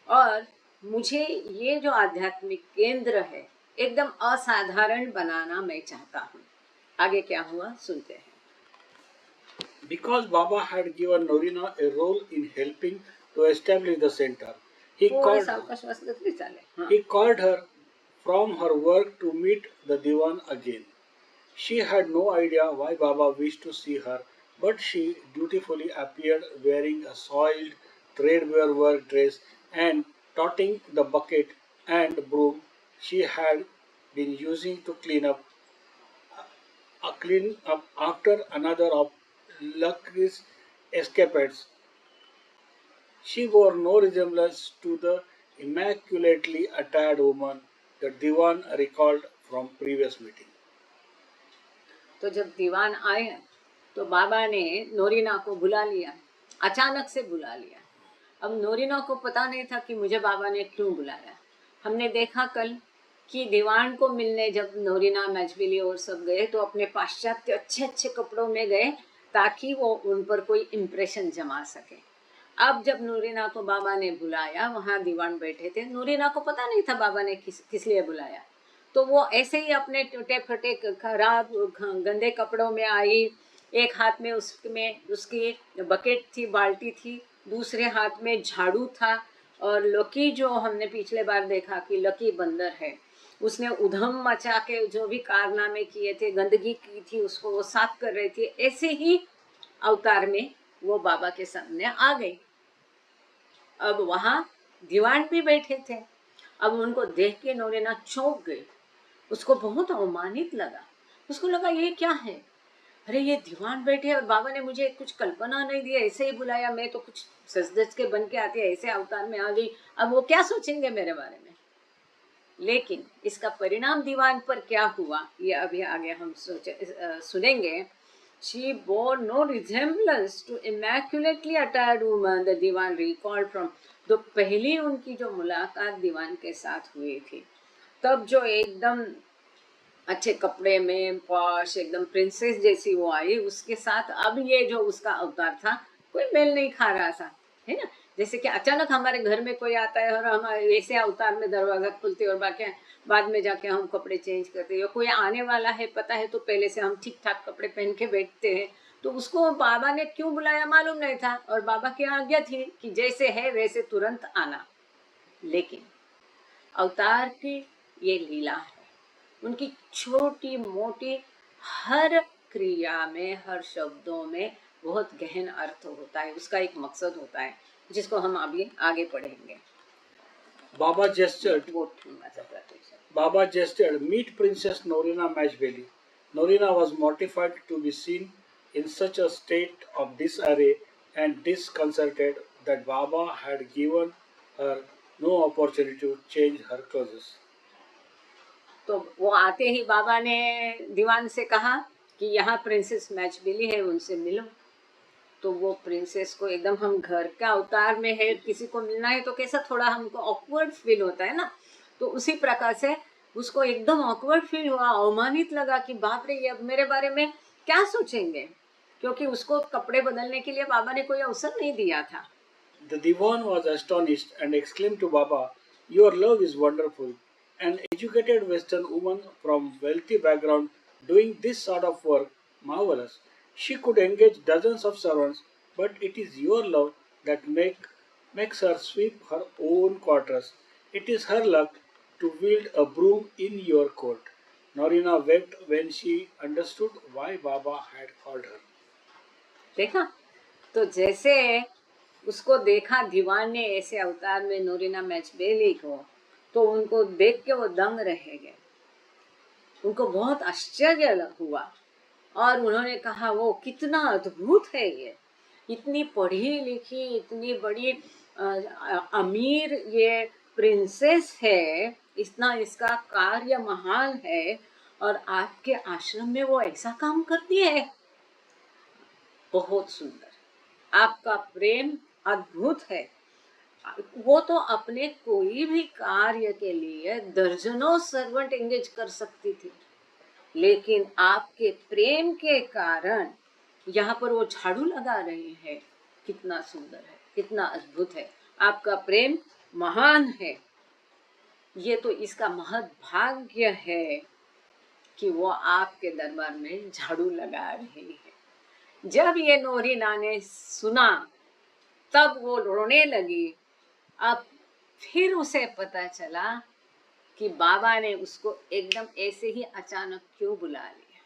और मुझे ये जो आध्यात्मिक केंद्र है एकदम असाधारण बनाना मैं चाहता हूँ। आगे क्या हुआ सुनते हैं। Because Baba had given Norina a role in helping to establish the center, he called her from her work to meet the Diwan again. She had no idea why Baba wished to see her, but she dutifully appeared wearing a soiled, threadbare work dress and toting the bucket and broom she had been using to clean up after another of Lucky's escapades. She bore no resemblance to the immaculately attired woman that Diwan recalled from previous meeting. तो जब दीवान आए तो बाबा ने नोरीना को बुला लिया, अचानक से बुला लिया। अब नोरीना को पता नहीं था कि मुझे बाबा ने क्यों बुलाया। हमने देखा कल कि दीवान को मिलने जब नोरीना, मैजबिली और सब गए तो अपने पाश्चात्य अच्छे अच्छे कपड़ों में गए ताकि वो उन पर कोई इम्प्रेशन जमा सके। अब जब नूरीना को बाबा ने बुलाया, वहाँ दीवान बैठे थे, नूरीना को पता नहीं था बाबा ने किस लिए बुलाया। तो वो ऐसे ही अपने टूटे फटे खराब गंदे कपड़ों में आई। एक हाथ में उसकी बकेट थी, बाल्टी थी, दूसरे हाथ में झाड़ू था। और लकी, जो हमने पिछले बार देखा कि लकी बंदर है, उसने उधम मचा के जो भी कारनामे किए थे, गंदगी की थी, उसको वो साफ कर रही थी। ऐसे ही अवतार में वो बाबा के सामने आ गई। अब वहाँ दीवान भी बैठे थे। अब उनको देख के नोरीना चौंक गई। उसको बहुत अवमानित लगा। उसको लगा ये क्या है, अरे ये दीवान बैठे और बाबा ने मुझे कुछ कल्पना नहीं दिया, ऐसे ही बुलाया। मैं तो कुछ सज के बन के आती है, ऐसे अवतार में आ गई। अब वो क्या सोचेंगे मेरे बारे में। लेकिन इसका परिणाम दीवान पर क्या हुआ ये अभी आगे हम सुनेंगे। She bore no resemblance to immaculately attired woman, the Diwan recalled from। तो पहली उनकी जो मुलाकात दीवान के साथ हुई थी, तब जो एकदम अच्छे कपड़े में पॉश एकदम प्रिंसेस जैसी वो आई, उसके साथ अब ये जो उसका अवतार था कोई मेल नहीं खा रहा था, है ना। जैसे कि अचानक हमारे घर में कोई आता है और हम ऐसे अवतार में दरवाज़ा खुलते और बाकी बाद में जाके हम कपड़े चेंज करते हैं। कोई आने वाला है पता है तो पहले से हम ठीक ठाक कपड़े पहन के बैठते हैं। तो उसको बाबा ने क्यों बुलाया मालूम नहीं था, और बाबा की आज्ञा थी कि जैसे है वैसे तुरंत आना। लेकिन अवतार की ये लीला है, उनकी छोटी मोटी हर क्रिया में, हर शब्दों में बहुत गहन अर्थ होता है, उसका एक मकसद होता है, जिसको हम अभी आगे पढ़ेंगे। Baba gestured, meet Princess Norina Majbeli. Norina was mortified to be seen in such a state of disarray and disconcerted that Baba had given her no opportunity to change her clothes. तो वो आते ही बाबा ने दीवान से कहा कि यहाँ प्रिंसेस मैचबेली है, उनसे मिलो। तो वो प्रिंसेस को एकदम, हम घर का अवतार में है, किसी को मिलना है तो कैसा थोड़ा हमको ऑकवर्ड फील होता है ना, तो उसी प्रकार से उसको एकदम ऑकवर्ड फील हुआ, अवमानित लगा कि बाप रे, ये अब मेरे बारे में क्या सोचेंगे, क्योंकि उसको कपड़े बदलने के लिए बाबा ने कोई अवसर नहीं दिया था। The Divan was astonished and exclaimed to Baba, "Your love is wonderful. An educated Western woman from wealthy background doing this sort of work, marvelous. She could engage dozens of servants, but it is your love that makes her sweep her own quarters. It is her luck to wield a broom in your court." Norina wept when she understood why Baba had called her. देखा, तो जैसे उसको देखा दीवान ने ऐसे अवतार में नूरिना मैचबेली को, तो उनको देख के वो दंग रह गए, उनको बहुत आश्चर्य हुआ, और उन्होंने कहा वो कितना अद्भुत है, ये इतनी पढ़ी लिखी, इतनी बड़ी अमीर ये प्रिंसेस है, इतना इसका कार्य महान है, और आपके आश्रम में वो ऐसा काम करती है। बहुत सुंदर, आपका प्रेम अद्भुत है। वो तो अपने कोई भी कार्य के लिए दर्जनों सर्वेंट एंगेज कर सकती थी, लेकिन आपके प्रेम के कारण यहाँ पर वो झाड़ू लगा रहे हैं। कितना सुंदर है, कितना अद्भुत है, आपका प्रेम महान है। ये तो इसका महत् भाग्य है कि वो आपके दरबार में झाड़ू लगा रही है। जब ये नोरीना ने सुना तब वो रोने लगी। अब फिर उसे पता चला कि बाबा ने उसको एकदम ऐसे ही अचानक क्यों बुला लिया।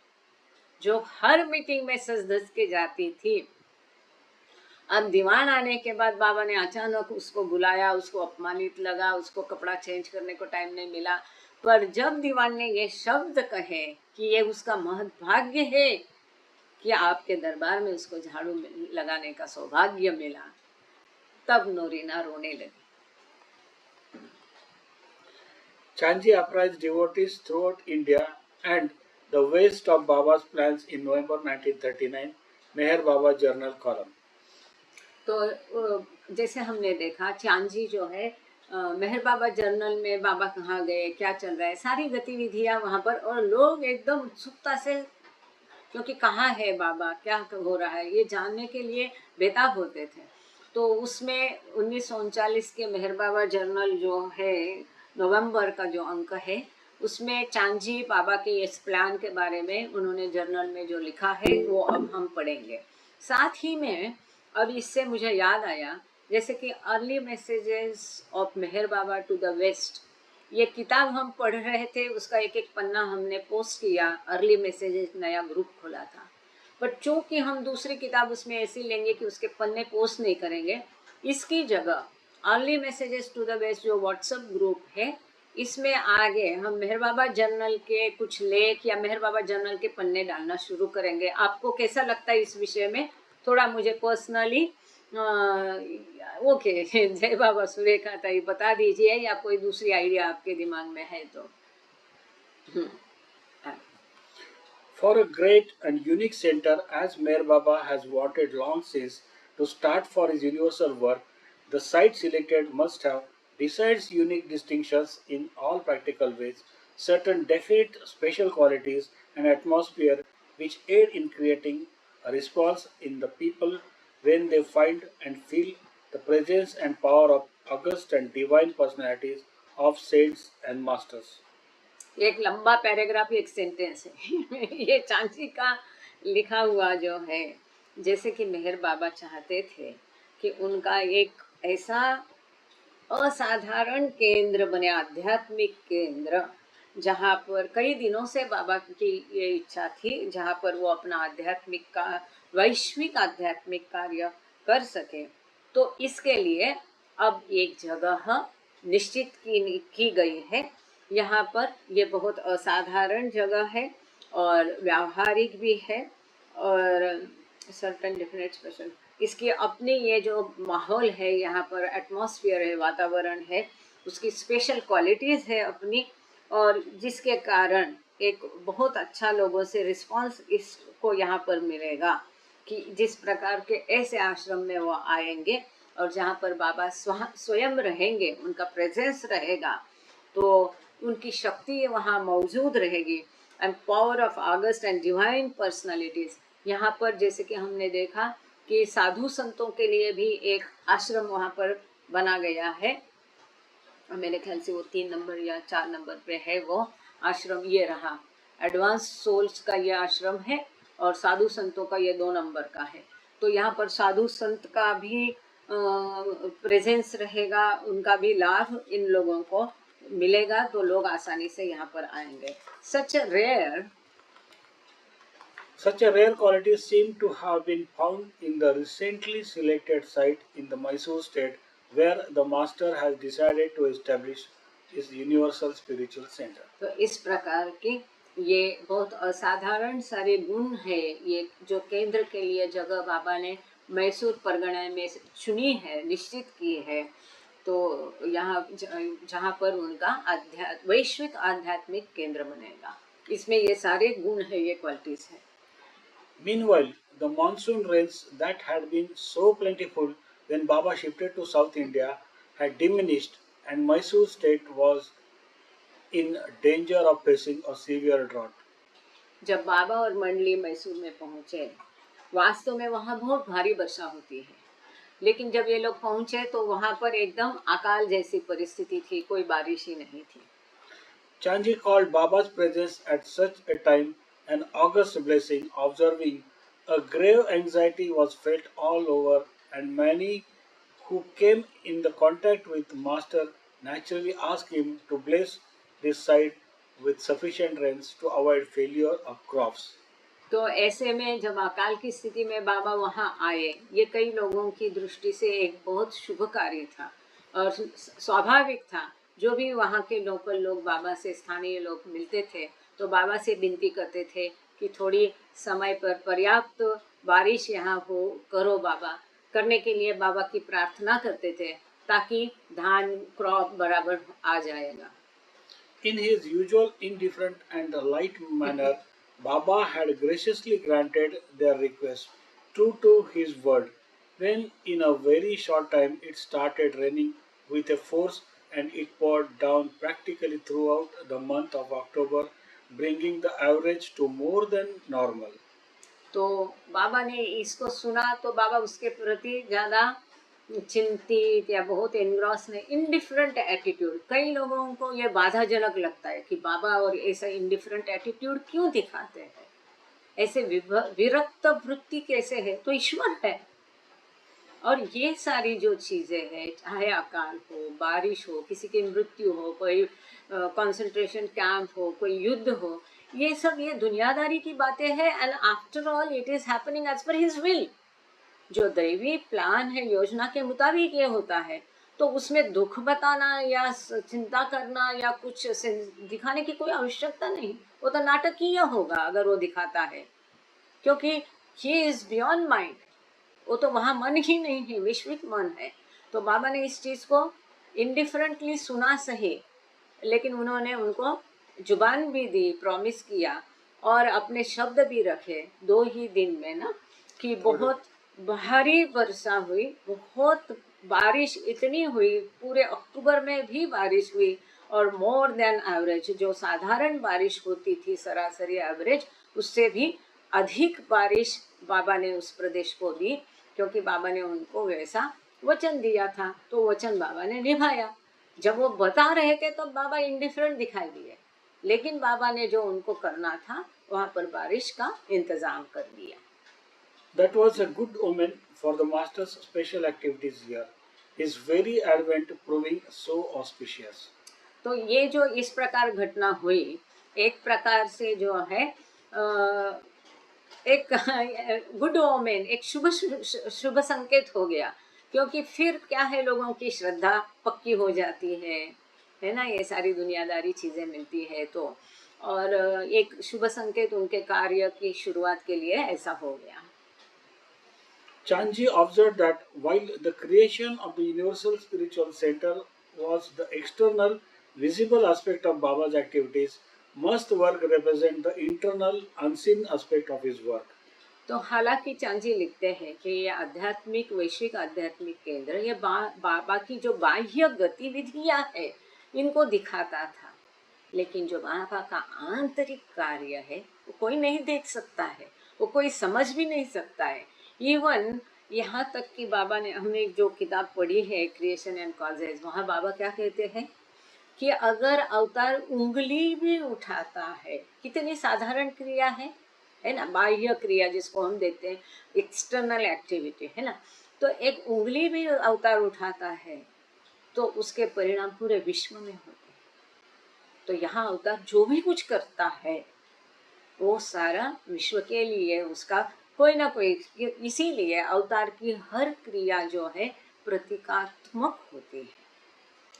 जो हर मीटिंग में सज धज के जाती थी, अब दीवान आने के बाद बाबा ने अचानक उसको बुलाया, उसको अपमानित लगा, उसको कपड़ा चेंज करने को टाइम नहीं मिला। पर जब दीवान ने ये शब्द कहे कि ये उसका महत् भाग्य है कि आपके दरबार में उसको झाड़ू लगाने का सौभाग्य मिला, तब नोरीना रोने लगी। Chanji apprised devotees throughout India and the West of Baba's plans in November 1939, Meher Baba Journal column. तो जैसे हमने देखा, चांजी जो है मेहर बाबा जर्नल में बाबा कहाँ गए, क्या चल रहा है, सारी गतिविधियां वहाँ पर, और लोग एकदम उत्सुकता से, क्योंकि कहाँ है बाबा, क्या हो रहा है, ये जानने के लिए बेताब होते थे। तो उसमें 1939 के मेहर बाबा जर्नल जो है, नवंबर का जो अंक है, उसमें चांजी बाबा के इस प्लान के बारे में उन्होंने जर्नल में जो लिखा है वो अब हम पढ़ेंगे। साथ ही में अब इससे मुझे याद आया, जैसे कि early messages of Meher Baba to the west, ये किताब हम पढ़ रहे थे, उसका एक एक पन्ना हमने पोस्ट किया। अर्ली मैसेजेस नया ग्रुप खोला था, बट चूंकि हम दूसरी किताब उसमें ऐसी लेंगे कि उसके पन्ने पोस्ट नहीं करेंगे, इसकी जगह early messages to the west जो व्हाट्सएप ग्रुप है, इसमें आगे हम मेहर बाबा जर्नल के कुछ लेख या मेहर बाबा जर्नल के पन्ने डालना शुरू करेंगे। आपको कैसा लगता है इस विषय में, थोड़ा मुझे पर्सनली ओके जय बाबा सुरेखा ताई बता दीजिए, या कोई दूसरी आइडिया आपके दिमाग में है तो। For a great and unique center, as Meher Baba has wanted long since to start for his universal work, the site selected must have, besides unique distinctions in all practical ways, certain definite special qualities and atmosphere which aid in creating a response in the people when they find and feel the presence and power of august and divine personalities of saints and masters. एक लंबा पैराग्राफ, एक सेंटेंस है ये चांची का लिखा हुआ जो है। जैसे कि मेहर बाबा चाहते थे कि उनका एक ऐसा असाधारण केंद्र बने, आध्यात्मिक केंद्र, जहाँ पर कई दिनों से बाबा की ये इच्छा थी, जहाँ पर वो अपना आध्यात्मिक का वैश्विक आध्यात्मिक कार्य कर सके। तो इसके लिए अब एक जगह निश्चित की गई है। यहाँ पर ये बहुत असाधारण जगह है और व्यावहारिक भी है, और सर्टन डेफिनेट स्पेशल इसकी अपनी ये जो माहौल है, यहाँ पर एटमॉस्फेयर है, वातावरण है, उसकी स्पेशल क्वालिटीज़ है अपनी, और जिसके कारण एक बहुत अच्छा लोगों से रिस्पांस इसको यहाँ पर मिलेगा कि जिस प्रकार के ऐसे आश्रम में वो आएंगे और जहाँ पर बाबा स्वयं रहेंगे, उनका प्रेजेंस रहेगा, तो उनकी शक्ति वहाँ मौजूद रहेगी। And power of August and divine personalities, यहाँ पर जैसे कि हमने देखा कि साधु संतों के लिए भी एक आश्रम वहाँ पर बना गया है, मेरे ख्याल से वो 3 नंबर या 4 नंबर पे है वो आश्रम। ये रहा एडवांस सोल्स का ये आश्रम है और साधु संतों का ये 2 नंबर का है। तो यहाँ पर साधु संत का भी प्रेजेंस रहेगा, उनका भी लाभ इन लोगों को मिलेगा, तो लोग आसानी से यहाँ पर आएंगे। Such a rare quality seemed to have been found in the recently selected site in the Mysore state where the master has decided to establish his universal spiritual center. तो इस प्रकार की ये बहुत असाधारण सारे गुण है, ये जो केंद्र के लिए जगह बाबा ने मैसूर परगना में चुनी है, निश्चित की है, तो यहाँ जहाँ पर उनका वैश्विक आध्यात्मिक केंद्र बनेगा, इसमें ये सारे गुण है, ये क्वालिटीज है। Meanwhile, the monsoon rains that had been so plentiful when Baba shifted to South India had diminished, and Mysore state was in danger of facing a severe drought. जब बाबा और मंडली मैसूर में पहुंचे, वास्तव में वहाँ बहुत भारी वर्षा होती है, लेकिन जब ये लोग पहुंचे तो वहाँ पर एकदम अकाल जैसी परिस्थिति थी, कोई बारिश ही नहीं थी। Chanji called Baba's presence at such a time an august blessing, observing a grave anxiety was felt all over, and many who came in the contact with Master naturally asked him to bless this site with sufficient rains to avoid failure of crops. तो ऐसे में जब अकाल की स्थिति में बाबा वहाँ आए, ये कई लोगों की दृष्टि से एक बहुत शुभ कार्य था और स्वाभाविक था। जो भी वहाँ के लोकल लोग बाबा से, स्थानीय लोग मिलते थे तो बाबा से विनती करते थे कि थोड़ी समय पर पर्याप्त बारिश यहाँ हो, करो बाबा, करने के लिए बाबा की प्रार्थना करते थे ताकि धान क्रॉप बराबर आ जाएगा। In his usual indifferent and light manner, Baba had graciously granted their request, true to his word. When in a very short time it started raining with a force and it poured down practically throughout the month of October, bringing the average to more than normal. तो बाबा ने इसको सुना तो बाबा उसके प्रति ज़्यादा चिंतित या बहुत एनग्रॉस ने, इनडिफरेंट एटीट्यूड, कई लोगों को ये बाधाजनक लगता है कि बाबा और ऐसा इनडिफरेंट एटीट्यूड क्यों दिखाते हैं, ऐसे विरक्त वृत्ति कैसे है, तो ईश्वर है। और ये सारी जो चीज़ें हैं, चाहे अकाल हो, बारिश हो, किसी की मृत्यु हो, कोई कंसंट्रेशन कैंप हो, कोई युद्ध हो, ये सब ये दुनियादारी की बातें हैं। And after all it is happening as per his will. जो दैवी प्लान है, योजना के मुताबिक ये होता है, तो उसमें दुख बताना या चिंता करना या कुछ दिखाने की कोई आवश्यकता नहीं। वो तो नाटकीय होगा अगर वो दिखाता है, क्योंकि ही इज बियॉन्ड माइंड, वो तो वहाँ मन ही नहीं है, विश्विक मन है। तो बाबा ने इस चीज़ को इनडिफरेंटली सुना सही, लेकिन उन्होंने उनको जुबान भी दी, प्रॉमिस किया और अपने शब्द भी रखे 2 ही दिन में ना, कि बहुत भारी वर्षा हुई, बहुत बारिश इतनी हुई, पूरे अक्टूबर में भी बारिश हुई और मोर देन एवरेज, जो साधारण बारिश होती थी सरासरी एवरेज, उससे भी अधिक बारिश बाबा ने उस प्रदेश को दी, क्योंकि बाबा ने उनको वैसा वचन दिया था, तो वचन बाबा ने निभाया। जब वो बता रहे थे तब बाबा इंडिफरेंट दिखाई दिए, लेकिन बाबा ने जो उनको करना था वहाँ पर बारिश का इंतजाम कर दिया। That was a good omen for the master's special activities here, his very advent proving so auspicious. तो ये जो इस प्रकार घटना हुई, एक प्रकार से जो है एक गुड ओमेन, एक शुभ संकेत हो गया, क्योंकि फिर क्या है, लोगों की श्रद्धा पक्की हो जाती है ना, ये सारी दुनियादारी चीज़ें मिलती है तो, और एक शुभ संकेत उनके कार्य की शुरुआत के लिए ऐसा हो गया। Chanji observed that while the creation of the Universal Spiritual Center was the external, visible aspect of Baba's activities, must work represent the internal, unseen aspect of his work. तो हालांकि चांजी लिखते हैं कि ये आध्यात्मिक वैश्विक आध्यात्मिक केंद्र ये बाबा की जो बाह्य गतिविधियां है इनको दिखाता था, लेकिन जो बाबा का आंतरिक कार्य है वो कोई नहीं देख सकता है, वो कोई समझ भी नहीं सकता है। इवन यहाँ तक कि बाबा ने, हमने जो किताब पढ़ी है क्रिएशन एंड कॉजेज, वहाँ बाबा क्या कहते हैं कि अगर अवतार उंगली भी उठाता है, कितनी साधारण क्रिया है ना, बाह्य क्रिया जिसको हम देखते हैं एक्सटर्नल एक्टिविटी है ना, तो एक उंगली भी अवतार उठाता है तो उसके परिणाम पूरे विश्व में होते हैं। तो यहाँ अवतार जो भी कुछ करता है वो सारा विश्व के लिए, उसका कोई ना कोई, इसीलिए अवतार की हर क्रिया जो है प्रतीकात्मक होती है।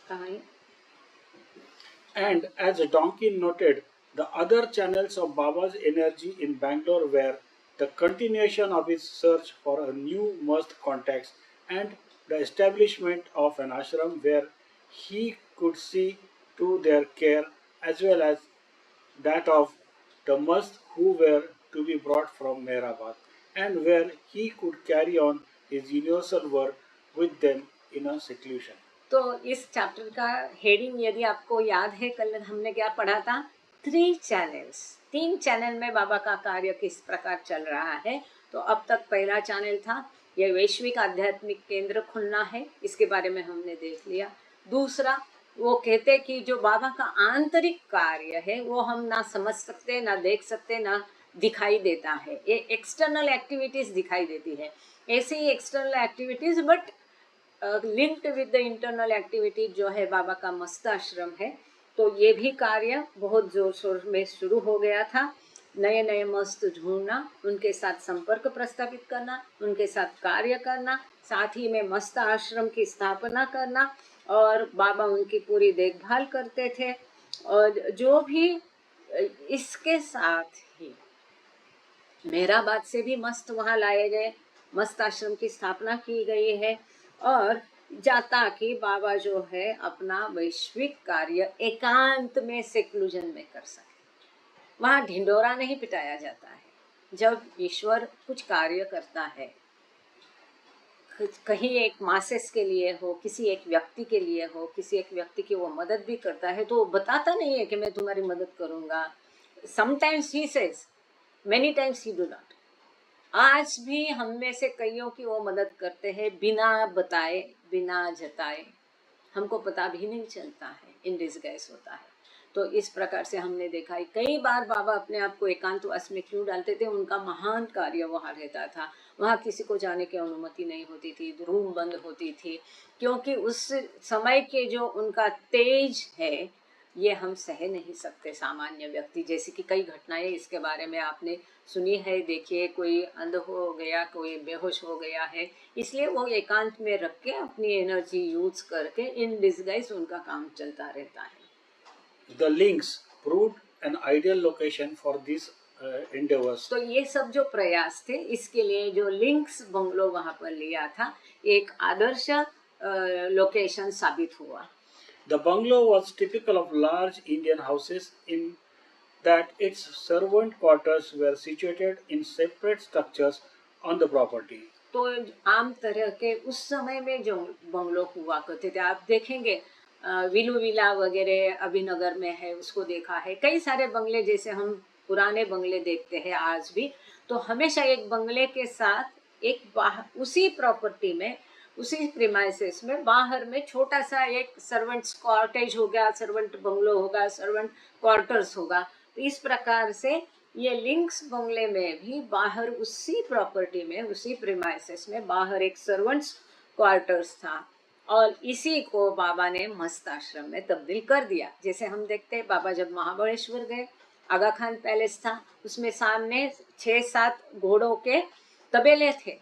कहानी And as Donkin noted, the other channels of Baba's energy in Bangalore were the continuation of his search for a new must contacts and the establishment of an ashram where he could see to their care as well as that of the must who were to be brought from Mehrabad and where he could carry on his universal work with them in a seclusion. तो इस चैप्टर का हेडिंग यदि आपको याद है, कल हमने क्या पढ़ा था, 3 चैनल्स, 3 चैनल में बाबा का कार्य किस प्रकार चल रहा है। तो अब तक पहला चैनल था ये वैश्विक आध्यात्मिक केंद्र खुलना है, इसके बारे में हमने देख लिया। दूसरा वो कहते कि जो बाबा का आंतरिक कार्य है वो हम ना समझ सकते, ना देख सकते, ना दिखाई देता है, ये एक्सटर्नल एक्टिविटीज दिखाई देती है। ऐसे ही external activities but linked with the internal activity जो है बाबा का मस्त आश्रम है। तो ये भी कार्य बहुत जोर शोर में शुरू हो गया था। नए नए मस्त ढूंढना, उनके साथ संपर्क प्रस्थापित करना, उनके साथ कार्य करना, साथ ही में मस्त आश्रम की स्थापना करना, और बाबा उनकी पूरी देखभाल करते थे। और जो भी इसके साथ ही मेहराबाद से भी मस्त वहाँ लाए गए, मस्त आश्रम की स्थापना की गई है, और जाता कि बाबा जो है अपना वैश्विक कार्य एकांत में सेक्लूजन में कर सके। वहाँ ढिंडोरा नहीं पिटाया जाता है। जब ईश्वर कुछ कार्य करता है, कहीं एक मासेस के लिए हो, किसी एक व्यक्ति के लिए हो, किसी एक व्यक्ति की वो मदद भी करता है, तो वो बताता नहीं है कि मैं तुम्हारी मदद करूँगा। Sometimes he says, many times he do not. आज भी हम में से कईयों की वो मदद करते हैं बिना बताए, बिना जताए, हमको पता भी नहीं चलता है, इन डिस्गाइज होता है। तो इस प्रकार से हमने देखा है कई बार बाबा अपने आप को एकांतवास में क्यों डालते थे। उनका महान कार्य वहाँ रहता था, वहाँ किसी को जाने की अनुमति नहीं होती थी, रूम बंद होती थी, क्योंकि उस समय के जो उनका तेज है ये हम सह नहीं सकते सामान्य व्यक्ति। जैसे कि कई घटनाएं इसके बारे में आपने सुनी है, देखिए कोई अंध हो गया, कोई बेहोश हो गया है, इसलिए वो एकांत में रख के अपनी एनर्जी यूज करके इन डिस्गाइज उनका काम चलता रहता है। The links proved an ideal location for these endeavors. तो ये सब जो प्रयास थे, इसके लिए जो लिंक्स बंगलो वहाँ पर लिया था, एक आदर्श लोकेशन साबित हुआ। The bungalow was typical of large Indian houses in that its servant quarters were situated in separate structures on the property. तो आम तरह के उस समय में जो बंगलो हुआ करते थे, आप देखेंगे विलू विला वगैरह अभिनगर में है, उसको देखा है। कई सारे बंगले जैसे हम पुराने बंगले देखते हैं आज भी, तो हमेशा एक बंगले के साथ एक उसी प्रॉपर्टी में, उसी प्रीमाइसेस में बाहर में छोटा सा एक सर्वेंट्स कॉटेज होगा, सर्वेंट बंगलो होगा, सर्वेंट क्वार्टर्स होगा। तो इस प्रकार से ये लिंक्स बंगले में भी बाहर उसी प्रॉपर्टी में, उसी प्रीमाइसेस में बाहर एक सर्वेंट्स क्वार्टर्स था, और इसी को बाबा ने मस्त आश्रम में तब्दील कर दिया। जैसे हम देखते हैं बाबा जब महाबलेश्वर गए, आगा खान पैलेस था, उसमें सामने 6-7 घोड़ों के तबेले थे,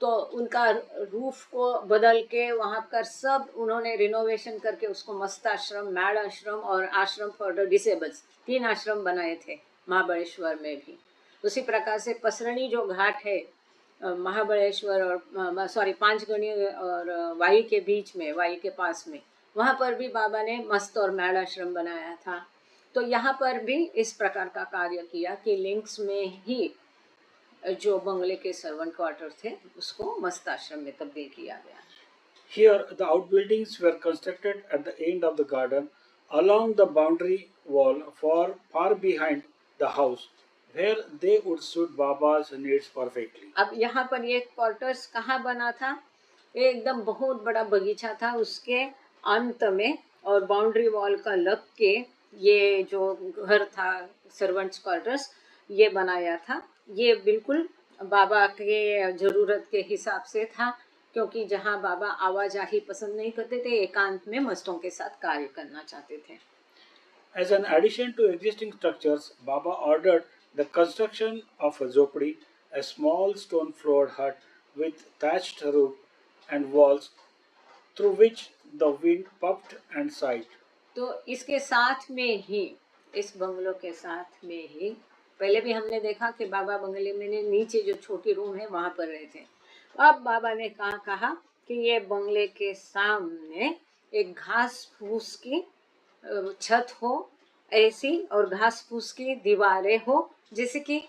तो उनका रूफ को बदल के वहाँ पर सब उन्होंने रिनोवेशन करके उसको मस्त आश्रम, मैड आश्रम और आश्रम फॉर द डिसेबल्स, 3 आश्रम बनाए थे महाबलेश्वर में भी। उसी प्रकार से पसरणी जो घाट है महाबलेश्वर और सॉरी पांचगणी और वाई के बीच में, वाई के पास में, वहाँ पर भी बाबा ने मस्त और मैड आश्रम बनाया था। तो यहाँ पर भी इस प्रकार का कार्य किया कि लिंक्स में ही जो बंगले के सर्वेंट क्वार्टर थे उसको मस्त आश्रम में तब्दील किया गया। Here, the outbuildings were constructed at the end of the garden, along the boundary wall, far behind the house, where they would suit Baba's needs perfectly. अब यहाँ पर ये क्वार्टर्स कहाँ बना था? ये एकदम बहुत बड़ा बगीचा था उसके अंत में, और बाउंड्री वॉल का लग के ये जो घर था सर्वेंट्स क्वार्टर्स, ये बनाया था। ये बिल्कुल बाबा के ज़रूरत के हिसाब से था, क्योंकि जहाँ बाबा आवाजाही पसंद नहीं करते थे, एकांत में मस्तों के साथ कार्य करना चाहते थे। As an addition to existing structures, Baba ordered the construction of a zopdi, a small stone-floored hut with thatched roof and walls through which the wind puffed and sighed. तो इसके साथ में ही, इस बंगलों के साथ में ही, पहले भी हमने देखा कि बाबा बंगले में नीचे जो छोटी रूम है वहाँ पर रहे थे। अब बाबा ने कहा कि ये बंगले के सामने एक घास फूस की छत हो ऐसी, और घास फूस की दीवारें हो, जैसे कि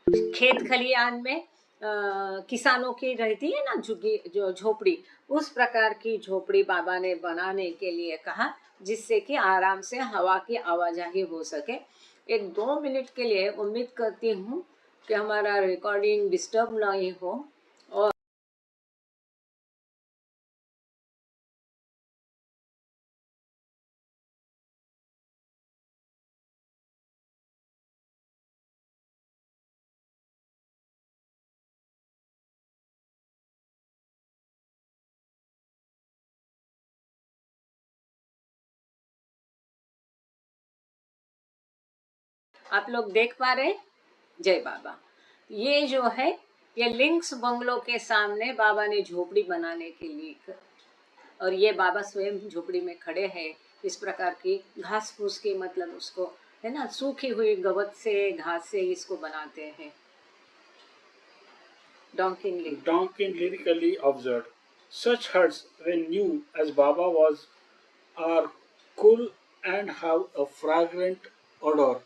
खेत खलियान में किसानों की रहती है ना झुग्गी, जो झोपड़ी, उस प्रकार की झोपड़ी बाबा ने बनाने के लिए कहा, जिससे कि आराम से हवा की आवाजाही हो सके। 1-2 मिनट के लिए उम्मीद करती हूँ कि हमारा रिकॉर्डिंग डिस्टर्ब नहीं हो। और आप लोग देख पा रहे? जय बाबा। ये जो है, ये लिंक्स बंगलों के सामने बाबा ने झोपड़ी बनाने के लिए, और ये बाबा स्वयं झोपड़ी में खड़े हैं। इस प्रकार की घास फूस की, मतलब उसको है ना, सूखी हुई गवत से, घास से इसको बनाते हैं। Donkin lyrically observed, such huts, when new as Baba was, are cool and have a fragrant odor,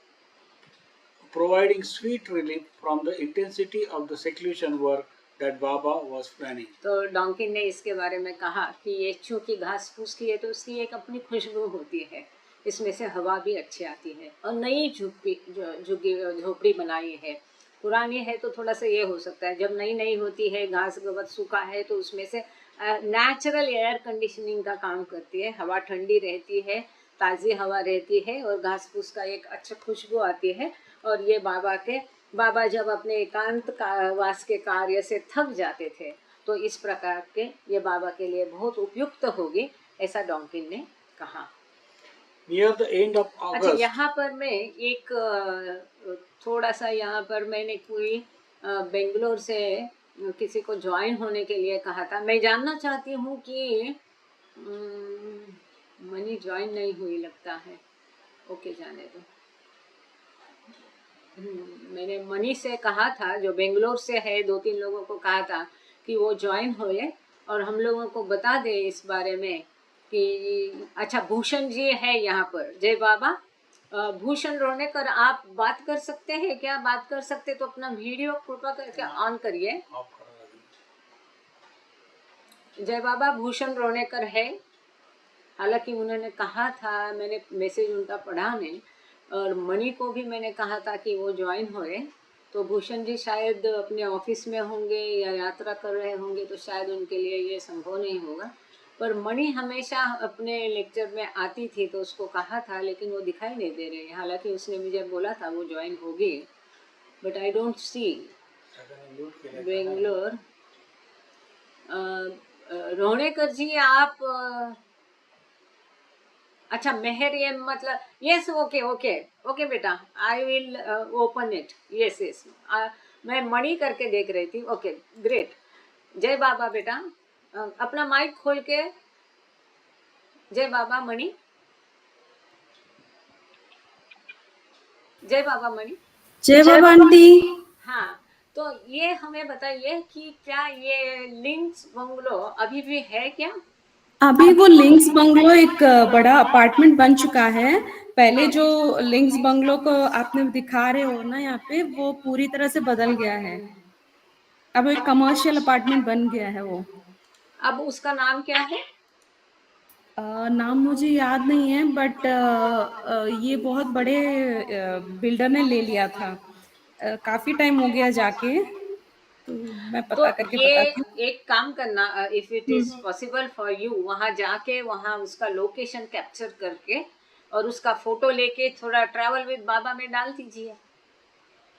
providing sweet relief from the intensity of the seclusion work that Baba was planning. तो डॉन्किन ने इसके बारे में कहा कि ये चूंकि घास फूस की है तो उसकी एक अपनी खुशबू होती है, इसमें से हवा भी अच्छी आती है, और नई झोपड़ी बनाई है। पुरानी है तो थोड़ा सा ये हो सकता है, जब नई नई होती है, घास गवत सूखा है, तो उसमें से नेचुरल एयर कंडीशनिंग का काम करती है, हवा ठंडी रहती है, ताज़ी हवा रहती है, और घास फूस का एक अच्छा खुशबू आती है। और ये बाबा जब अपने एकांत वास के कार्य से थक जाते थे, तो इस प्रकार के ये बाबा के लिए बहुत उपयुक्त होगी, ऐसा डॉन्किन ने कहा। Near the end of अच्छा, August, यहाँ पर मैं एक थोड़ा सा, यहाँ पर मैंने कोई बेंगलोर से किसी को ज्वाइन होने के लिए कहा था। मैं जानना चाहती हूँ कि मनी ज्वाइन नहीं हुई लगता है। ओके, जाने दो। मैंने मनी से कहा था, जो बेंगलोर से है, 2-3 लोगों को कहा था कि वो ज्वाइन होए और हम लोगों को बता दे इस बारे में कि अच्छा, भूषण जी है यहाँ पर। जय बाबा। भूषण रोनेकर, आप बात कर सकते हैं क्या? बात कर सकते तो अपना वीडियो कृपा करके ऑन करिए। जय बाबा। भूषण रोनेकर है, हालांकि उन्होंने कहा था, मैंने मैसेज उनका पढ़ा नहीं, और मणि को भी मैंने कहा था कि वो ज्वाइन होए। तो भूषण जी शायद अपने ऑफिस में होंगे या यात्रा कर रहे होंगे, तो शायद उनके लिए ये संभव नहीं होगा। पर मणि हमेशा अपने लेक्चर में आती थी, तो उसको कहा था, लेकिन वो दिखाई नहीं दे रही। हालांकि उसने मुझे बोला था वो ज्वाइन होगी, but I don't see. Bangalore. Rohanekar ji, आप अच्छा, मेहर, ये मतलब यस, ओके ओके ओके बेटा, I will open it. Yes yes, मैं मणि करके देख रही थी। Okay, great. जय बाबा बेटा, अपना माइक खोल के। जय बाबा मणि। जय बाबा मणि। जय बाबा आंटी। हाँ, तो ये हमें बताइए कि क्या ये लिंक्स बंगलो अभी भी है क्या? अभी वो लिंक्स बंगलो एक बड़ा अपार्टमेंट बन चुका है। पहले हाँ। जो लिंक्स बंगलो को आपने दिखा रहे हो ना यहाँ पे, वो पूरी तरह से बदल गया है। अब एक कमर्शियल अपार्टमेंट बन गया है वो। अब उसका नाम क्या है? नाम मुझे याद नहीं है, बट ये बहुत बड़े बिल्डर ने ले लिया था। काफी टाइम हो गया जाके, तो मैं तो पता करके ये बताती हूँ। एक काम करना, if it is hmm, possible for you, वहां जाके वहां उसका लोकेशन कैप्चर करके और उसका फोटो लेके थोड़ा ट्रैवल विद बाबा में डाल दीजिए,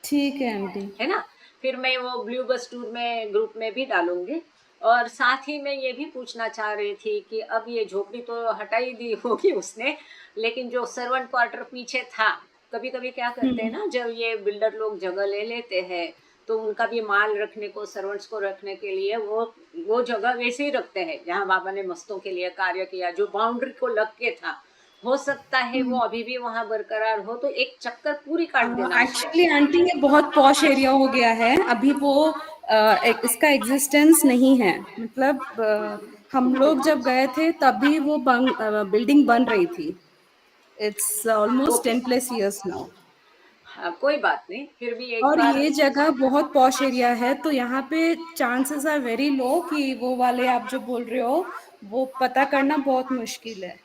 ठीक है आंटी। है ना? फिर मैं वो ब्लू बस टूर में ग्रुप में भी डालूंगी। और साथ ही मैं ये भी पूछना चाह रही थी कि अब ये झोपड़ी तो हटाई दी होगी उसने, लेकिन जो सर्वेंट क्वार्टर पीछे था, कभी कभी क्या करते हैं हम्म, ना, जब ये बिल्डर लोग जगह ले लेते हैं तो उनका भी माल रखने को, सर्वेंट्स को रखने के लिए वो जगह वैसे ही रखते हैं जहाँ बाबा ने मस्तों के लिए कार्य किया, जो बाउंड्री को लग के था। हो सकता है वो अभी भी वहां बरकरार हो, तो एक चक्कर पूरी काट देना उसको। एक्चुअली आंटी ये बहुत पॉश एरिया हो गया है अभी। वो इसका एग्जिस्टेंस नहीं है। मतलब हम लोग जब गए थे तभी वो बिल्डिंग बन रही थी। It's almost okay. 10+ years now. हाँ, कोई बात नहीं, फिर भी एक और बार। ये जगह बहुत पॉश एरिया है, तो यहाँ पे चांसेस आर वेरी लो कि वो वाले आप जो बोल रहे हो वो पता करना बहुत मुश्किल है।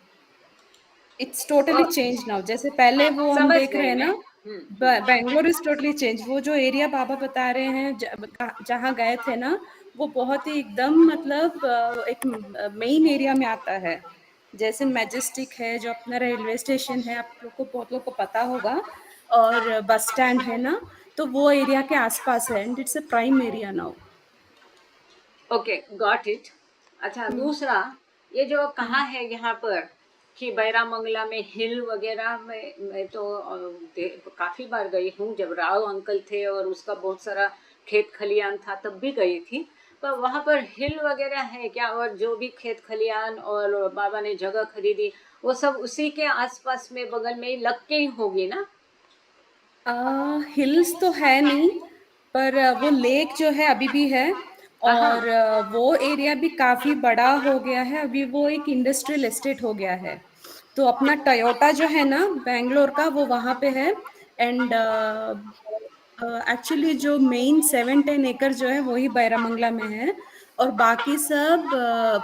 इट्स टोटली और चेंज नाउ। जैसे पहले वो हम समझ देख रहे गई हैं मैं। ना, बैंगलोर इज टोटली चेंज। वो जो एरिया बाबा बता रहे हैं जहाँ गए थे ना, वो बहुत ही एकदम मतलब एक मेन एरिया में आता है। जैसे मैजेस्टिक है जो अपना रेलवे स्टेशन है, आप लोग को बहुत लोग को पता होगा, और बस स्टैंड है ना, तो वो एरिया के आसपास है, and it's a prime area now. Okay, got it. अच्छा, दूसरा, ये जो कहा है यहाँ पर कि बैरामंगला में हिल वगैरह में, मैं तो काफी बार गई हूँ, जब राव अंकल थे और उसका बहुत सारा खेत खलियान था तब भी गई थी। पर वहाँ पर हिल वगैरह है क्या? और जो भी खेत खलियान और बाबा ने जगह खरीदी, वो सब उसी के आसपास में बगल में ही लग के ही होगी ना? हिल्स तो है नहीं, पर वो लेक जो है अभी भी है। हाँ हाँ। और वो एरिया भी काफी बड़ा हो गया है। अभी वो एक इंडस्ट्रियल एस्टेट हो गया है। तो अपना टयोटा जो है ना बैंगलोर का, वो वहां पे है। एंड एक्चुअली जो मेन 7-10 एकड़ जो है वही बैरामंगला में है। और बाकी सब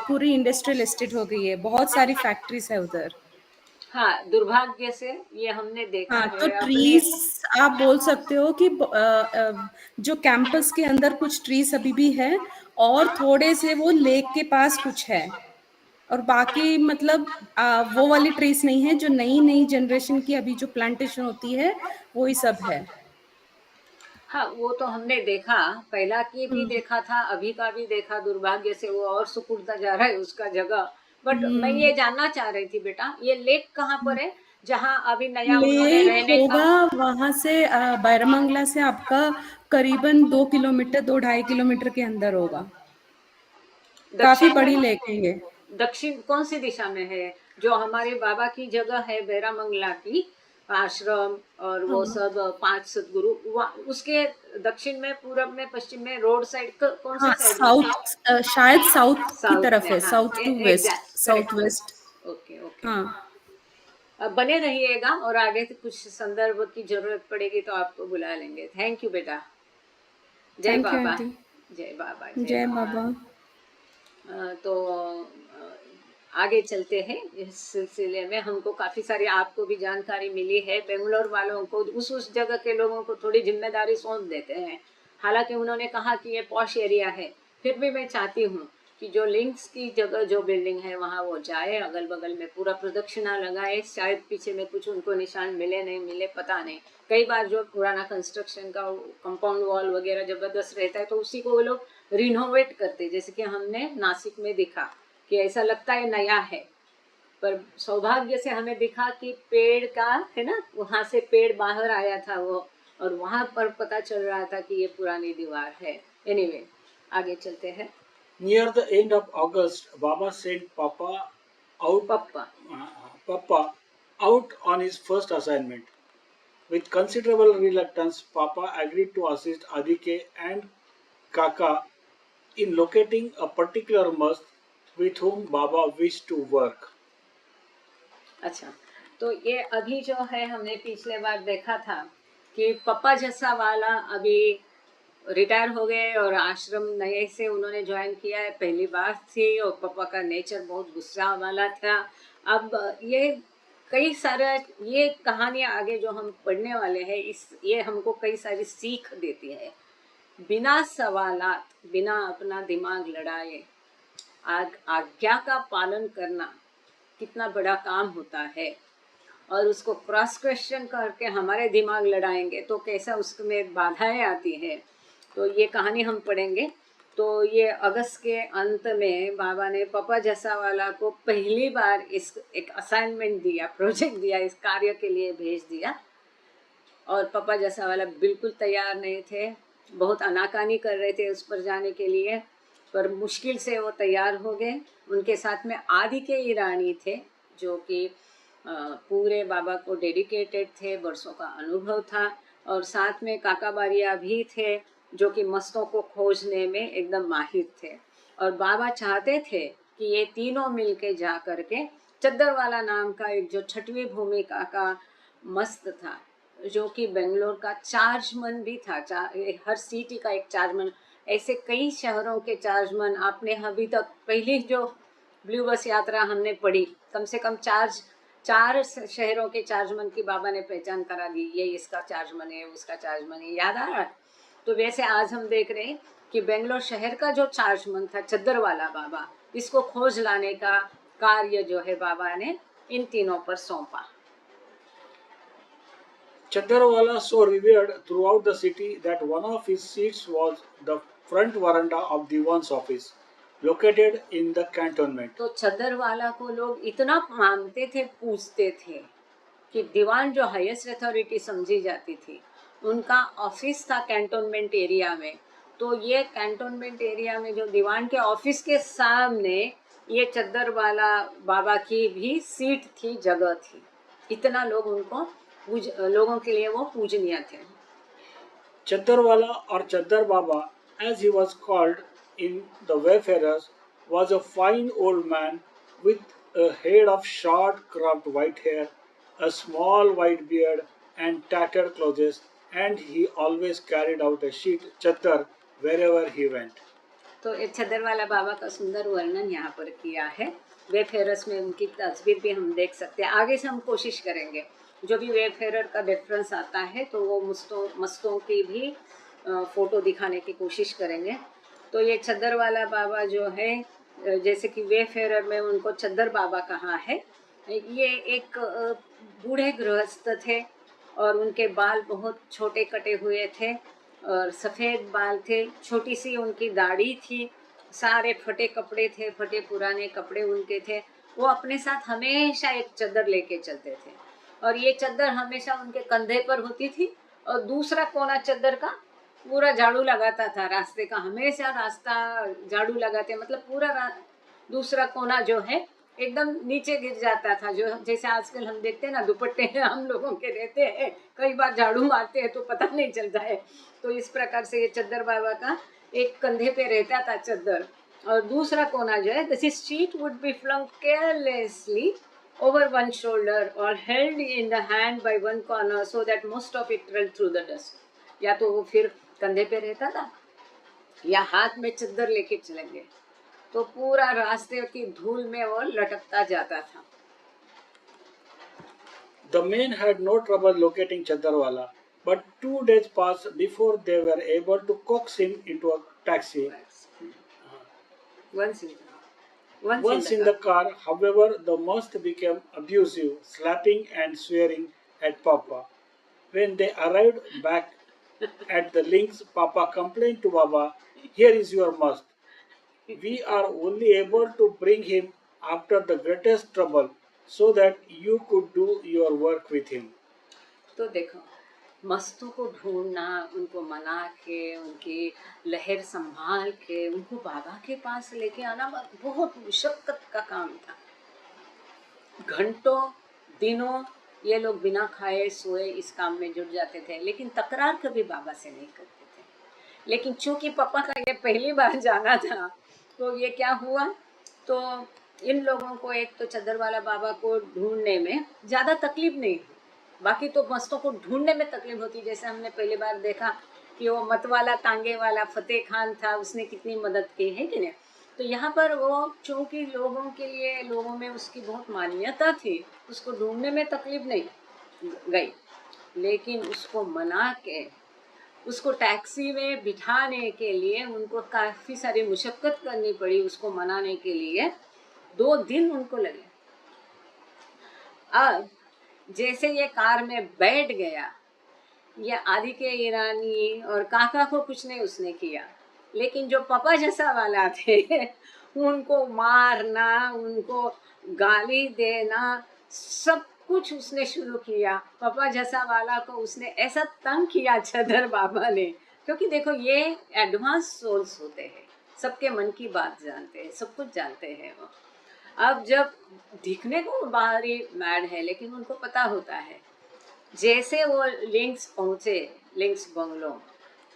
पूरी इंडस्ट्रियल एस्टेट हो गई है। बहुत सारी फैक्ट्रीज है उधर। हाँ, दुर्भाग्य से ये हमने देखा हाँ, तो है अपने। ट्रीज आप बोल सकते हो कि जो कैंपस के अंदर कुछ ट्रीज अभी भी है, और थोड़े से वो लेक के पास कुछ है। और बाकी मतलब वो वाली ट्रीज नहीं है जो नई नई जनरेशन की अभी जो प्लांटेशन होती है, वही सब है। हाँ, वो तो हमने देखा, पहला की भी देखा था, अभी का भी देखा। दुर्भाग्य से वो और सिकुड़ता जा रहा है उसका जगह। बट मैं ये जानना चाह रही थी बेटा, ये लेक कहाँ पर है जहाँ अभी नया उन्होंने लेक रहने का? होगा वहां से, बैरमंगला से आपका करीबन 2 किलोमीटर, 2-2.5 किलोमीटर के अंदर होगा। काफी दक्षिण में? बड़ी लेक है ये। दक्षिण कौन सी दिशा में है? जो हमारे बाबा की जगह है बैरामंगला की, आश्रम और वो हाँ, सब पांच सदगुरु, उसके दक्षिण में, पूरब में, पश्चिम में, रोड साइड कौन सी हाँ, साइड में? साउथ, शायद साउथ की साउथ तरफ में, है, हाँ। South to west, exact, south correct. West. Okay okay. हाँ, अब बने रहिएगा, और आगे से कुछ संदर्भ की जरूरत पड़ेगी तो आपको बुला लेंगे। थैंक यू बेटा। जय थैंक यू बाबा। आंटी। जय बाबा, जय जय बाबा। बाबा। तो आगे चलते हैं इस सिलसिले में। हमको काफ़ी सारी आपको भी जानकारी मिली है। बेंगलोर वालों को, उस जगह के लोगों को थोड़ी जिम्मेदारी सौंप देते हैं। हालांकि उन्होंने कहा कि ये पॉश एरिया है, फिर भी मैं चाहती हूँ कि जो लिंक्स की जगह जो बिल्डिंग है वहाँ वो जाए, अगल बगल में पूरा प्रदक्षिणा लगाए। शायद पीछे में कुछ उनको निशान मिले नहीं मिले, पता नहीं। कई बार जो पुराना कंस्ट्रक्शन का कंपाउंड वॉल वगैरह जबरदस्त रहता है तो उसी को वो लोग रिनोवेट करते, जैसे कि हमने नासिक में देखा कि ऐसा लगता है नया है, पर सौभाग्य से हमें दिखा कि पेड़ का, है ना, वहां से पेड़ बाहर आया था वो, और वहां पर पता चल रहा था कि ये पुरानी दीवार है। एनीवे, आगे चलते हैं। Near the end of August, Baba sent out papa. Papa out on his first assignment. With considerable reluctance, Papa agreed to assist Adike and Kaka in locating a particular must with whom Baba wished to work. अच्छा, तो ये अभी जो है हमने पिछले बार देखा था कि पप्पा जैसा वाला अभी रिटायर हो गए और आश्रम नए से उन्होंने ज्वाइन किया है, पहली बार थी और पापा का नेचर बहुत गुस्सा वाला था। अब ये कई सारा ये कहानियाँ आगे जो हम पढ़ने वाले हैं ये हमको कई सारी सीख देती है। बिना सवालात, बिना अपना दिमाग लड़ाए आज्ञा का पालन करना कितना बड़ा काम होता है, और उसको क्रॉस क्वेश्चन करके हमारे दिमाग लड़ाएंगे तो कैसा उसमें बाधाएं आती है। तो ये कहानी हम पढ़ेंगे। तो ये अगस्त के अंत में बाबा ने पापा जैसा वाला को पहली बार इस एक असाइनमेंट दिया, प्रोजेक्ट दिया, इस कार्य के लिए भेज दिया। और पापा जैसा वाला बिल्कुल तैयार नहीं थे, बहुत आनाकानी कर रहे थे उस पर जाने के लिए, पर मुश्किल से वो तैयार हो गए। उनके साथ में आदि के ईरानी थे जो कि पूरे बाबा को डेडिकेटेड थे, वर्षों का अनुभव था, और साथ में काका बारिया भी थे जो कि मस्तों को खोजने में एकदम माहिर थे। और बाबा चाहते थे कि ये तीनों मिलके जा करके चद्दरवाला नाम का एक जो 6वीं भूमिका का मस्त था, जो कि बेंगलोर का चार्जमन भी था, हर सिटी का एक चार्जमन, ऐसे कई शहरों के चार्जमन आपने अभी तक पहली जो ब्लू बस यात्रा हमने पढ़ी, कम से कम चार शहरों के चार्जमन की बाबा ने पहचान करा दी, ये इसका चार्जमन है, उसका चार्जमन है, याद आ रहा है। तो वैसे आज हम देख रहे हैं कि बेंगलोर शहर का जो चार्जमन था चद्दरवाला बाबा, इसको खोज लाने का कार्य जो है बाबा ने इन तीनों पर सौंपा। Chandarwala so revered throughout the city that one of his seats was the front veranda of Diwan's office, located in the cantonment. तो चद्दरवाला को लोग इतना मानते थे, पूछते थे कि दीवान जो हाईएस्ट अथॉरिटी समझी जाती थी, उनका ऑफिस था कैंटोनमेंट एरिया में। तो ये कैंटोनमेंट एरिया में जो दीवान के ऑफिस के सामने ये चद्दरवाला बाबा की भी सीट थी, जगह थी। इतना लोग उनको लोगों के लिए वो पूजनीय थे। Chandarwala or Chaddar Baba, as he was called in the wayfarers, was a fine old man with a head of short cropped white hair, a small white beard, and tattered clothes, and he always carried out a sheet chaddar wherever he went. तो एक चद्दरवाला बाबा का सुंदर वर्णन यहाँ पर किया है। वेफेरर्स में उनकी तस्वीर भी हम देख सकते हैं। आगे से हम कोशिश करेंगे, जो भी वेफेरर का रेफरेंस आता है तो वो मस्तों की भी फोटो दिखाने की कोशिश करेंगे। तो ये चद्दरवाला बाबा जो है, जैसे कि वेफेरर में उनको चद्दर बाबा कहा है, ये एक बूढ़े गृहस्थ थे और उनके बाल बहुत छोटे कटे हुए थे और सफ़ेद बाल थे, छोटी सी उनकी दाढ़ी थी, सारे फटे कपड़े थे, फटे पुराने कपड़े उनके थे। वो अपने साथ हमेशा एक चद्दर लेके चलते थे और ये चद्दर हमेशा उनके कंधे पर होती थी और दूसरा कोना चद्दर का पूरा झाड़ू लगाता था रास्ते का, हमेशा रास्ता झाड़ू लगाते, मतलब पूरा दूसरा कोना जो है एकदम नीचे गिर जाता था। जो जैसे आजकल हम देखते हैं ना, दुपट्टे हम लोगों के रहते हैं, कई बार झाड़ू मारते हैं तो पता नहीं चलता है। तो इस प्रकार से ये चद्दर बाबा का एक कंधे पे रहता था चद्दर, और दूसरा कोना जो है, this sheet would be flung carelessly over one shoulder or held in the hand by one corner so that most of it fell through the dust। या तो वो फिर कंधे पे रहता था या हाथ में चद्दर लेके चलेंगे तो पूरा रास्ते की धूल में वो लटकता जाता था। The men had no trouble locating Chandarwala, but 2 days passed before they were able to coax him into a taxi. Once in the car, however, the must became abusive, slapping and swearing at Papa. When they arrived back at the links, Papa complained to Baba, "Here is your must. We are only able to bring him after the greatest trouble so that you could do your work with him." तो देखो, मस्तों को ढूंढना, उनको मना के, उनकी लहर संभाल के उनको बाबा के पास लेके आना बहुत मुशक्कत का काम था। घंटों, दिनों ये लोग बिना खाए सोए इस काम में जुट जाते थे, लेकिन तकरार कभी बाबा से नहीं करते थे। लेकिन चूंकि पापा का ये पहली बार जाना था, तो ये क्या हुआ, तो इन लोगों को एक तो चद्दर वाला बाबा को ढूंढने में ज़्यादा तकलीफ नहीं हुई, बाकी तो मस्तों को ढूंढने में तकलीफ होती। जैसे हमने पहली बार देखा कि वो मत वाला तांगे वाला फतेह खान था, उसने कितनी मदद की है कि नहीं। तो यहाँ पर वो चूंकि लोगों के लिए, लोगों में उसकी बहुत मान्यता थी, उसको ढूंढने में तकलीफ नहीं गई, लेकिन उसको मना के उसको टैक्सी में बिठाने के लिए उनको काफ़ी सारी मुशक्क़त करनी पड़ी, उसको मनाने के लिए 2 दिन उनको लगे। अब जैसे ये कार में बैठ गया, ये आदि के ईरानी और काका को कुछ नहीं उसने किया, लेकिन जो पापा जैसा वाला थे उनको मारना, उनको गाली देना, सब कुछ उसने शुरू किया। पापा जैसा वाला को उसने ऐसा तंग किया चदर बाबा ने, क्योंकि देखो ये एडवांस सोल्स होते हैं, सबके मन की बात जानते हैं, सब कुछ जानते हैं वो। अब जब दिखने को बाहरी मैड है, लेकिन उनको पता होता है। जैसे वो लिंक्स पहुंचे, लिंक्स बंगलो,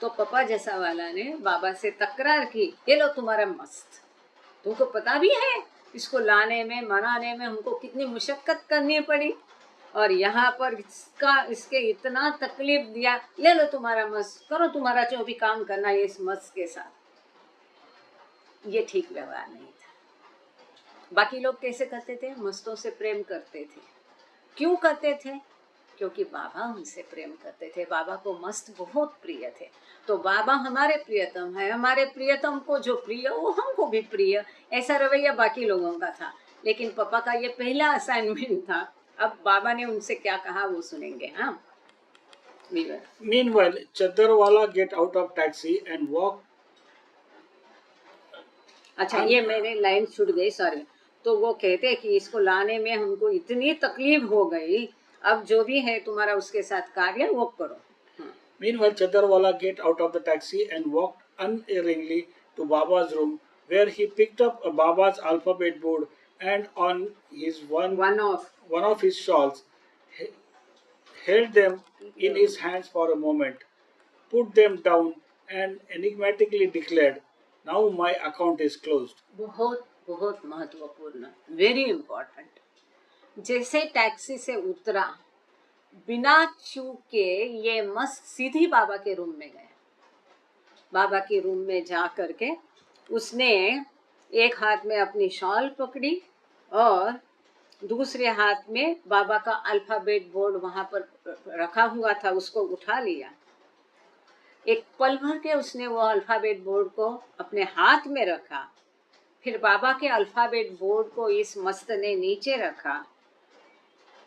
तो पापा जैसा वाला ने बाबा से तकरार की, ये लो तुम्हारा मस्त। तुमको पता भी है इसको लाने में, मनाने में हमको कितनी मुशक्कत करनी पड़ी, और यहाँ पर इसके इतना तकलीफ दिया, ले लो तुम्हारा मस्त, करो तुम्हारा जो भी काम करना है इस मस्त के साथ। ये ठीक व्यवहार नहीं था। बाकी लोग कैसे करते थे, मस्तों से प्रेम करते थे। क्यों करते थे? क्योंकि बाबा उनसे प्रेम करते थे, बाबा को मस्त बहुत प्रिय थे। तो बाबा हमारे प्रियतम है, हमारे प्रियतम को जो प्रिय वो हमको भी प्रिय, ऐसा रवैया बाकी लोगों का था। लेकिन पापा का ये पहला असाइनमेंट था। अब बाबा ने उनसे क्या कहा वो सुनेंगे। हाँ, Meanwhile, Chaddarwala get out of taxi and walk. अच्छा, ये मेरे लाइन छूट गई, सॉरी। तो वो कहते कि इसको लाने में हमको इतनी तकलीफ हो गई, अब जो भी है तुम्हारा उसके साथ कार्य वो करो। Meanwhile, Chaddarwala get out of the taxi and walked unerringly to Baba's room, where he picked up a Baba's alphabet board and on his one of his shawls, he- held them in his hands for a moment, put them down, and enigmatically declared, "Now my account is closed." बहुत बहुत महत्वपूर्ण, वेरी इम्पोर्टेंट। जैसे टैक्सी से उतरा, बिना चूके ये मस्त सीधी बाबा के रूम में गया। बाबा के रूम में जा करके उसने एक हाथ में अपनी शॉल पकड़ी और दूसरे हाथ में बाबा का अल्फाबेट बोर्ड वहां पर रखा हुआ था, उसको उठा लिया। एक पल भर के उसने वो अल्फाबेट बोर्ड को अपने हाथ में रखा, फिर बाबा के अल्फाबेट बोर्ड को इस मस्त ने नीचे रखा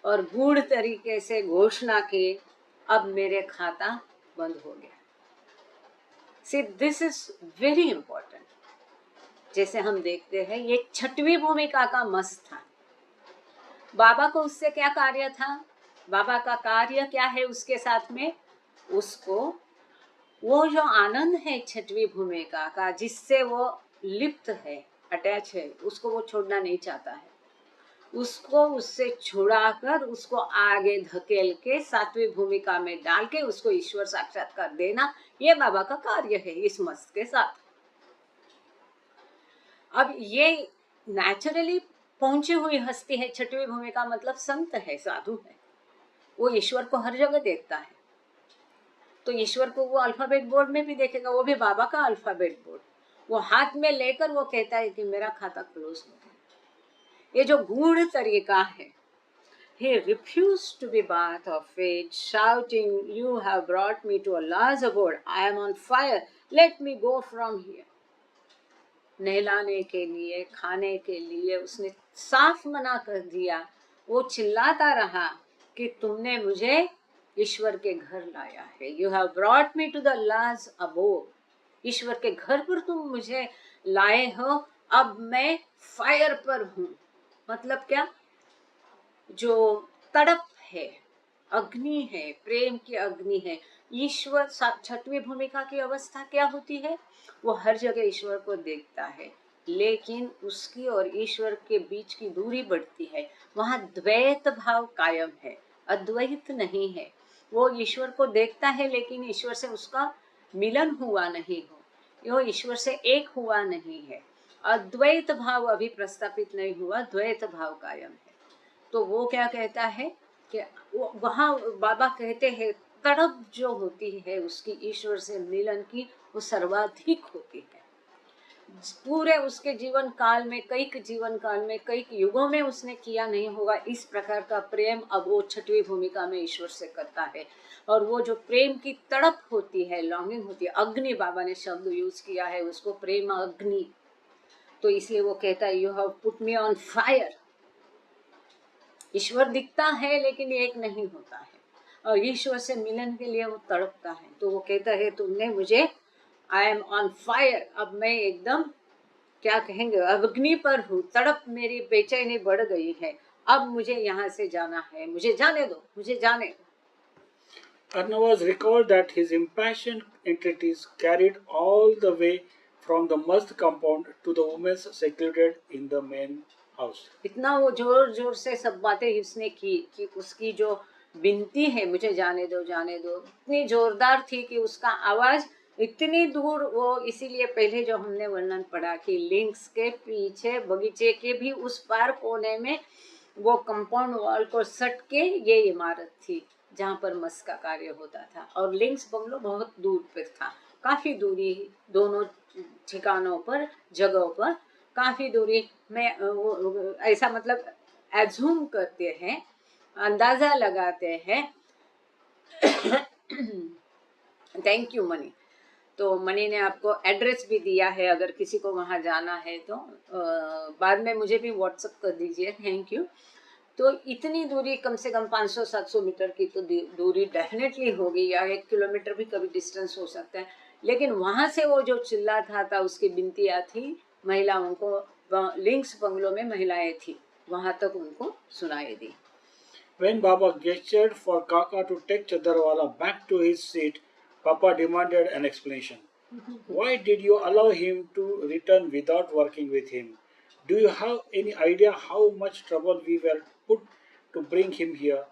और गूढ़ तरीके से घोषणा की, अब मेरे खाता बंद हो गया। सी, दिस इज वेरी इंपॉर्टेंट। जैसे हम देखते हैं ये 6वीं भूमिका का मस्त था। बाबा को उससे क्या कार्य था, बाबा का कार्य क्या है उसके साथ में, उसको वो जो आनंद है 6वीं भूमिका का, जिससे वो लिप्त है, अटैच है, उसको वो छोड़ना नहीं चाहता है। उसको उससे छुड़ाकर उसको आगे धकेल के 7वीं भूमिका में डाल के उसको ईश्वर साक्षात्कार देना, ये बाबा का कार्य है इस मस्त के साथ। अब ये नेचुरली पहुंची हुई हस्ती है। 6वीं भूमिका मतलब संत है, साधु है, वो ईश्वर को हर जगह देखता है। तो ईश्वर को वो अल्फाबेट बोर्ड में भी देखेगा, वो भी बाबा का अल्फाबेट बोर्ड वो हाथ में लेकर वो कहता है कि मेरा खाता क्लोज हो गया। ये जो गूढ़ तरीका है, he refused to be bath of faith, shouting, "You have brought me to Allah's abode. I am on fire. Let me go from here." नहलाने के लिए, खाने के लिए उसने साफ मना कर दिया। वो चिल्लाता रहा कि तुमने मुझे ईश्वर के घर लाया है। You have brought me to the Allah's abode. ईश्वर के घर पर तुम मुझे लाए हो, अब मैं फायर पर हूँ। मतलब क्या, जो तड़प है, अग्नि है, प्रेम की अग्नि है। ईश्वर 6वीं भूमिका की अवस्था क्या होती है, वो हर जगह ईश्वर को देखता है, लेकिन उसकी और ईश्वर के बीच की दूरी बढ़ती है, वहाँ द्वैत भाव कायम है। अद्वैत नहीं है। वो ईश्वर को देखता है लेकिन ईश्वर से उसका मिलन हुआ नहीं हो, वो ईश्वर से एक हुआ नहीं है। अद्वैत भाव अभी प्रस्थापित नहीं हुआ, द्वैत भाव कायम है। तो वो क्या कहता है कि वहाँ बाबा कहते हैं तड़प जो होती है उसकी ईश्वर से मिलन की, वो सर्वाधिक होती है। पूरे उसके जीवन काल में, कई युगों में उसने किया नहीं होगा इस प्रकार का प्रेम अब वो छठवीं भूमिका में ईश्वर से करता है। और वो जो प्रेम की तड़प होती है, लॉन्गिंग होती है, अग्नि बाबा ने शब्द यूज किया है उसको, प्रेम अग्नि। तो इसलिए वो कहता है you have put me on fire. ईश्वर दिखता है लेकिन एक नहीं होता है, और ईश्वर से मिलन के लिए वो तड़पता है। तो वो कहता है तुमने मुझे, आई एम ऑन फायर, अब मैं एकदम क्या कहेंगे अग्नि पर हूँ, तड़प मेरी बेचैनी बढ़ गई है, अब मुझे यहाँ से जाना है, मुझे जाने दो, मुझे जाने दो। Arnavaz recalled that his impassioned entreaties carried all the way from the mast compound to the women secluded in the main house. इतना वो जोर जोर से सब बातें उसने की कि उसकी जो विनती है मुझे जाने दो जाने दो, इतनी जोरदार थी कि उसका आवाज इतनी दूर, वो इसीलिए पहले जो हमने वर्णन पढ़ा कि लिंक्स के पीछे बगीचे के भी उस पार कोने में वो कंपाउंड वॉल को सट के ये इमारत थी जहाँ पर मस का कार्य होता था। और लिंक्स बंगलो बहुत दूर पर था, काफी दूरी दोनों ठिकानों पर, जगहों पर काफी दूरी में। ऐसा मतलब एज्यूम करते हैं, अंदाजा लगाते हैं। Thank you money. तो मनी ने आपको एड्रेस भी दिया है, अगर किसी को वहाँ जाना है तो बाद में मुझे भी व्हाट्सअप कर दीजिए, थैंक यू। तो इतनी दूरी कम से कम 500-700 मीटर की तो दूरी डेफिनेटली होगी, या 1 किलोमीटर भी कभी डिस्टेंस हो सकता है। लेकिन वहाँ से वो जो चिल्लाता था, उसकी बिनतियाँ थी महिलाओं को, लिंक्स बंगलों में महिलाएं थी, वहाँ तक उनको सुनाई दी। When Baba gestured for Kaka to take Chadarwala back to his seat, Papa demanded an explanation. Why did you allow him to return without working with him? Do you have any idea how much trouble we were put to bring him here?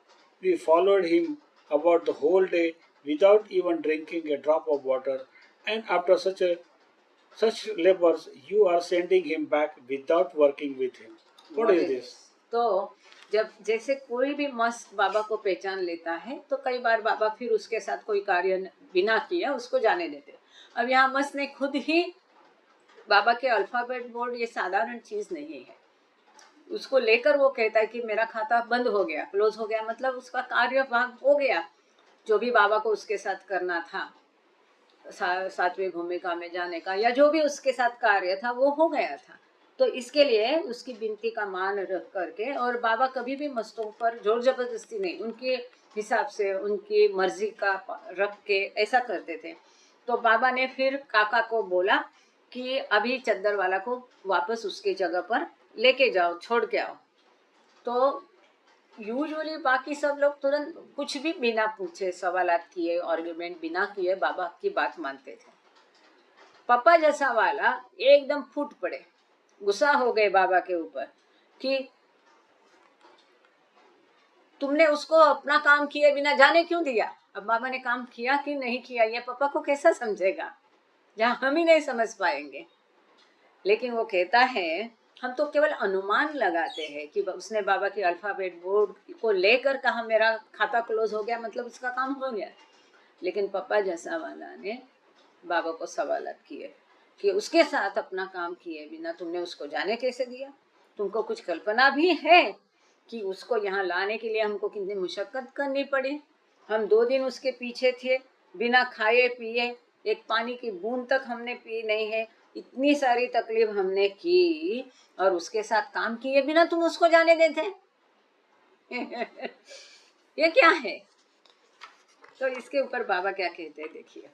We followed him about the whole day without even drinking a drop of water, and after such labors, you are sending him back without working with him. What is this? तो जब जैसे कोई भी मस्त बाबा को पहचान लेता है तो कई बार बाबा फिर उसके साथ कोई कार्य बिना किए उसको जाने देते। अब यहाँ मस्त ने खुद ही, बाबा के अल्फाबेट बोर्ड ये साधारण चीज नहीं है, उसको लेकर वो कहता है कि मेरा खाता बंद हो गया, क्लोज हो गया, मतलब उसका कार्य भाग हो गया, जो भी बाबा को उसके साथ करना था, सातवीं भूमिका में जाने का या जो भी उसके साथ कार्य था वो हो गया था। तो इसके लिए उसकी विनती का मान रख करके, और बाबा कभी भी मस्तों पर जोर जबरदस्ती नहीं, उनके हिसाब से उनकी मर्जी का रख के ऐसा करते थे। तो बाबा ने फिर काका को बोला कि अभी चद्दर वाला को वापस उसकी जगह पर लेके जाओ, छोड़ के आओ। तो यूजुअली बाकी सब लोग तुरंत कुछ भी बिना पूछे, सवालात किए, आर्गुमेंट बिना किए बाबा की बात मानते थे। पापा जैसा वाला एकदम फूट पड़े, गुस्सा हो गए बाबा के ऊपर कि तुमने उसको अपना काम किए बिना जाने क्यों दिया। अब बाबा ने काम किया कि नहीं किया ये पापा को कैसा समझेगा, जहाँ हम ही नहीं समझ पाएंगे। लेकिन वो कहता है हम तो केवल अनुमान लगाते हैं कि उसने बाबा के अल्फाबेट बोर्ड को लेकर कहा मेरा खाता क्लोज हो गया, मतलब उसका काम हो गया। लेकिन पापा जैसा वाला ने बाबा को सवाल किए कि उसके साथ अपना काम किए बिना तुमने उसको जाने कैसे दिया। तुमको कुछ कल्पना भी है कि उसको यहाँ लाने के लिए हमको कितनी मुशक्कत करनी पड़ी। हम 2 दिन उसके पीछे थे, बिना खाए पिए, एक पानी की बूंद तक हमने पी नहीं है, इतनी सारी तकलीफ हमने की, और उसके साथ काम किए बिना तुम उसको जाने देते। ये क्या है। तो इसके ऊपर बाबा क्या कहते हैं देखिए।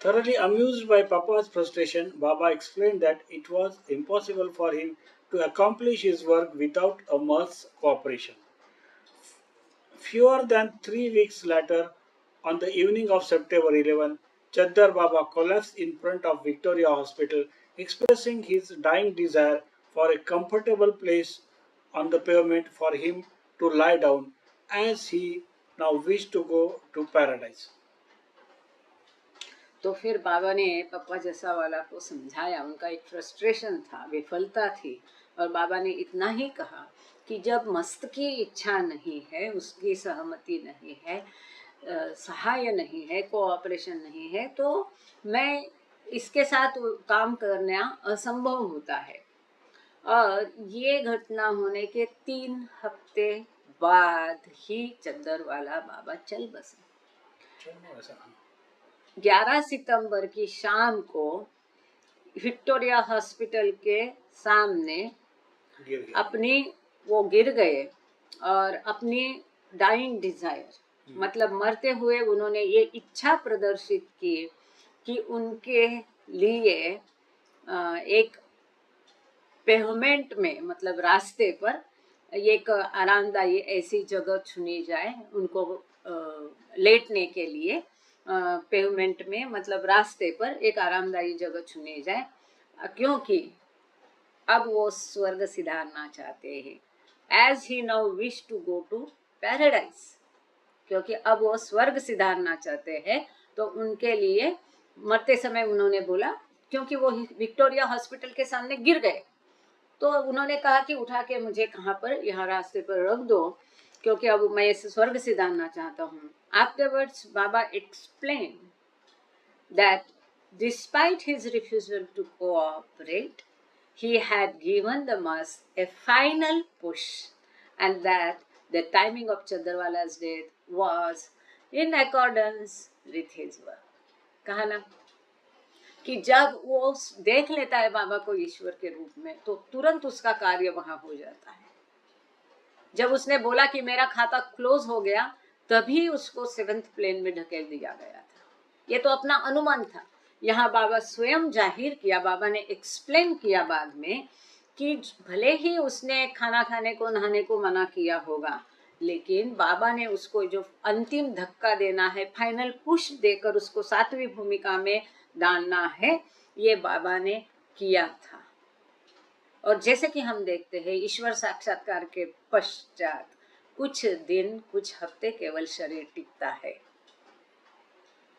Thoroughly amused by Papa's frustration, Baba explained that it was impossible for him to accomplish his work without a Mer's cooperation. Fewer than 3 weeks later, on the evening of September 11, Chaddar Baba collapsed in front of Victoria Hospital, expressing his dying desire for a comfortable place on the pavement for him to lie down, as he now wished to go to paradise. तो फिर बाबा ने पप्पा जैसा वाला को समझाया, उनका एक फ्रस्ट्रेशन था, विफलता थी, और बाबा ने इतना ही कहा कि जब मस्त की इच्छा नहीं है, उसकी सहमति नहीं है, सहाय नहीं है, कोऑपरेशन नहीं है, तो मैं इसके साथ काम करना असंभव होता है। और ये घटना होने के 3 हफ्ते बाद ही चद्दर वाला बाबा चल बसे। 11 सितंबर की शाम को विक्टोरिया हॉस्पिटल के सामने अपनी वो गिर गए और अपनी डाइंग डिजायर, मतलब मरते हुए उन्होंने ये इच्छा प्रदर्शित की कि उनके लिए एक पेवमेंट में, मतलब रास्ते पर एक आरामदायी ऐसी जगह चुनी जाए उनको लेटने के लिए। पेवमेंट में मतलब रास्ते पर एक आरामदायी जगह चुनी जाए, क्योंकि अब वो स्वर्ग सिधारना चाहते हैं। As he now wish to go to paradise, क्योंकि अब वो स्वर्ग सिधारना चाहते हैं। तो उनके लिए मरते समय उन्होंने बोला, क्योंकि वो विक्टोरिया हॉस्पिटल के सामने गिर गए, तो उन्होंने कहा कि उठा के मुझे कहाँ पर, यहाँ रास्ते पर रख दो, क्योंकि अब मैं इस स्वर्ग सिधारना चाहता हूँ। Afterwards, Baba explained that despite his refusal to cooperate, he had given the mass a final push, and that the timing of Chadarwala's death was in accordance with his work. कहा ना कि जब वो देख लेता है बाबा को ईश्वर के रूप में, तो तुरंत उसका कार्य वहां हो जाता है। जब उसने बोला कि मेरा खाता क्लोज हो गया, तभी उसको 7th प्लेन में ढकेल दिया गया था। ये तो अपना अनुमान था, यहाँ बाबा स्वयं जाहिर किया। बाबा ने एक्सप्लेन किया बाद में कि भले ही उसने खाना खाने को, नहाने को मना किया होगा, लेकिन बाबा ने उसको जो अंतिम धक्का देना है, फाइनल पुश देकर उसको 7वीं भूमिका में डालना है, ये बाबा ने किया था। और जैसे कि हम देखते हैं, ईश्वर साक्षात्कार के पश्चात कुछ दिन, कुछ हफ्ते केवल शरीर टिकता है।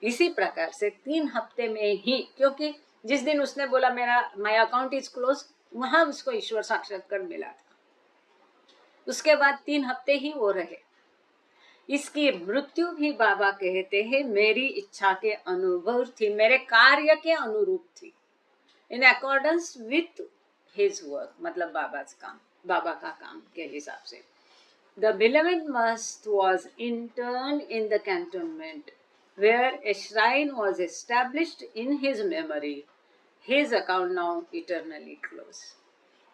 इसी प्रकार से 3 हफ्ते में ही, क्योंकि जिस दिन उसने बोला मेरा माय अकाउंट इज क्लोज, वहां उसको ईश्वर साक्षात्कार मिला था। उसके बाद 3 हफ्ते ही वो रहे। इसकी मृत्यु भी बाबा कहते हैं मेरी इच्छा के अनुरूप थी, मेरे कार्य के अनुरूप थी, in accordance with his work, मतलब बाबा का काम के हिसाब से। The beloved must was interned in the cantonment, where a shrine was established in his memory. His account now eternally closed.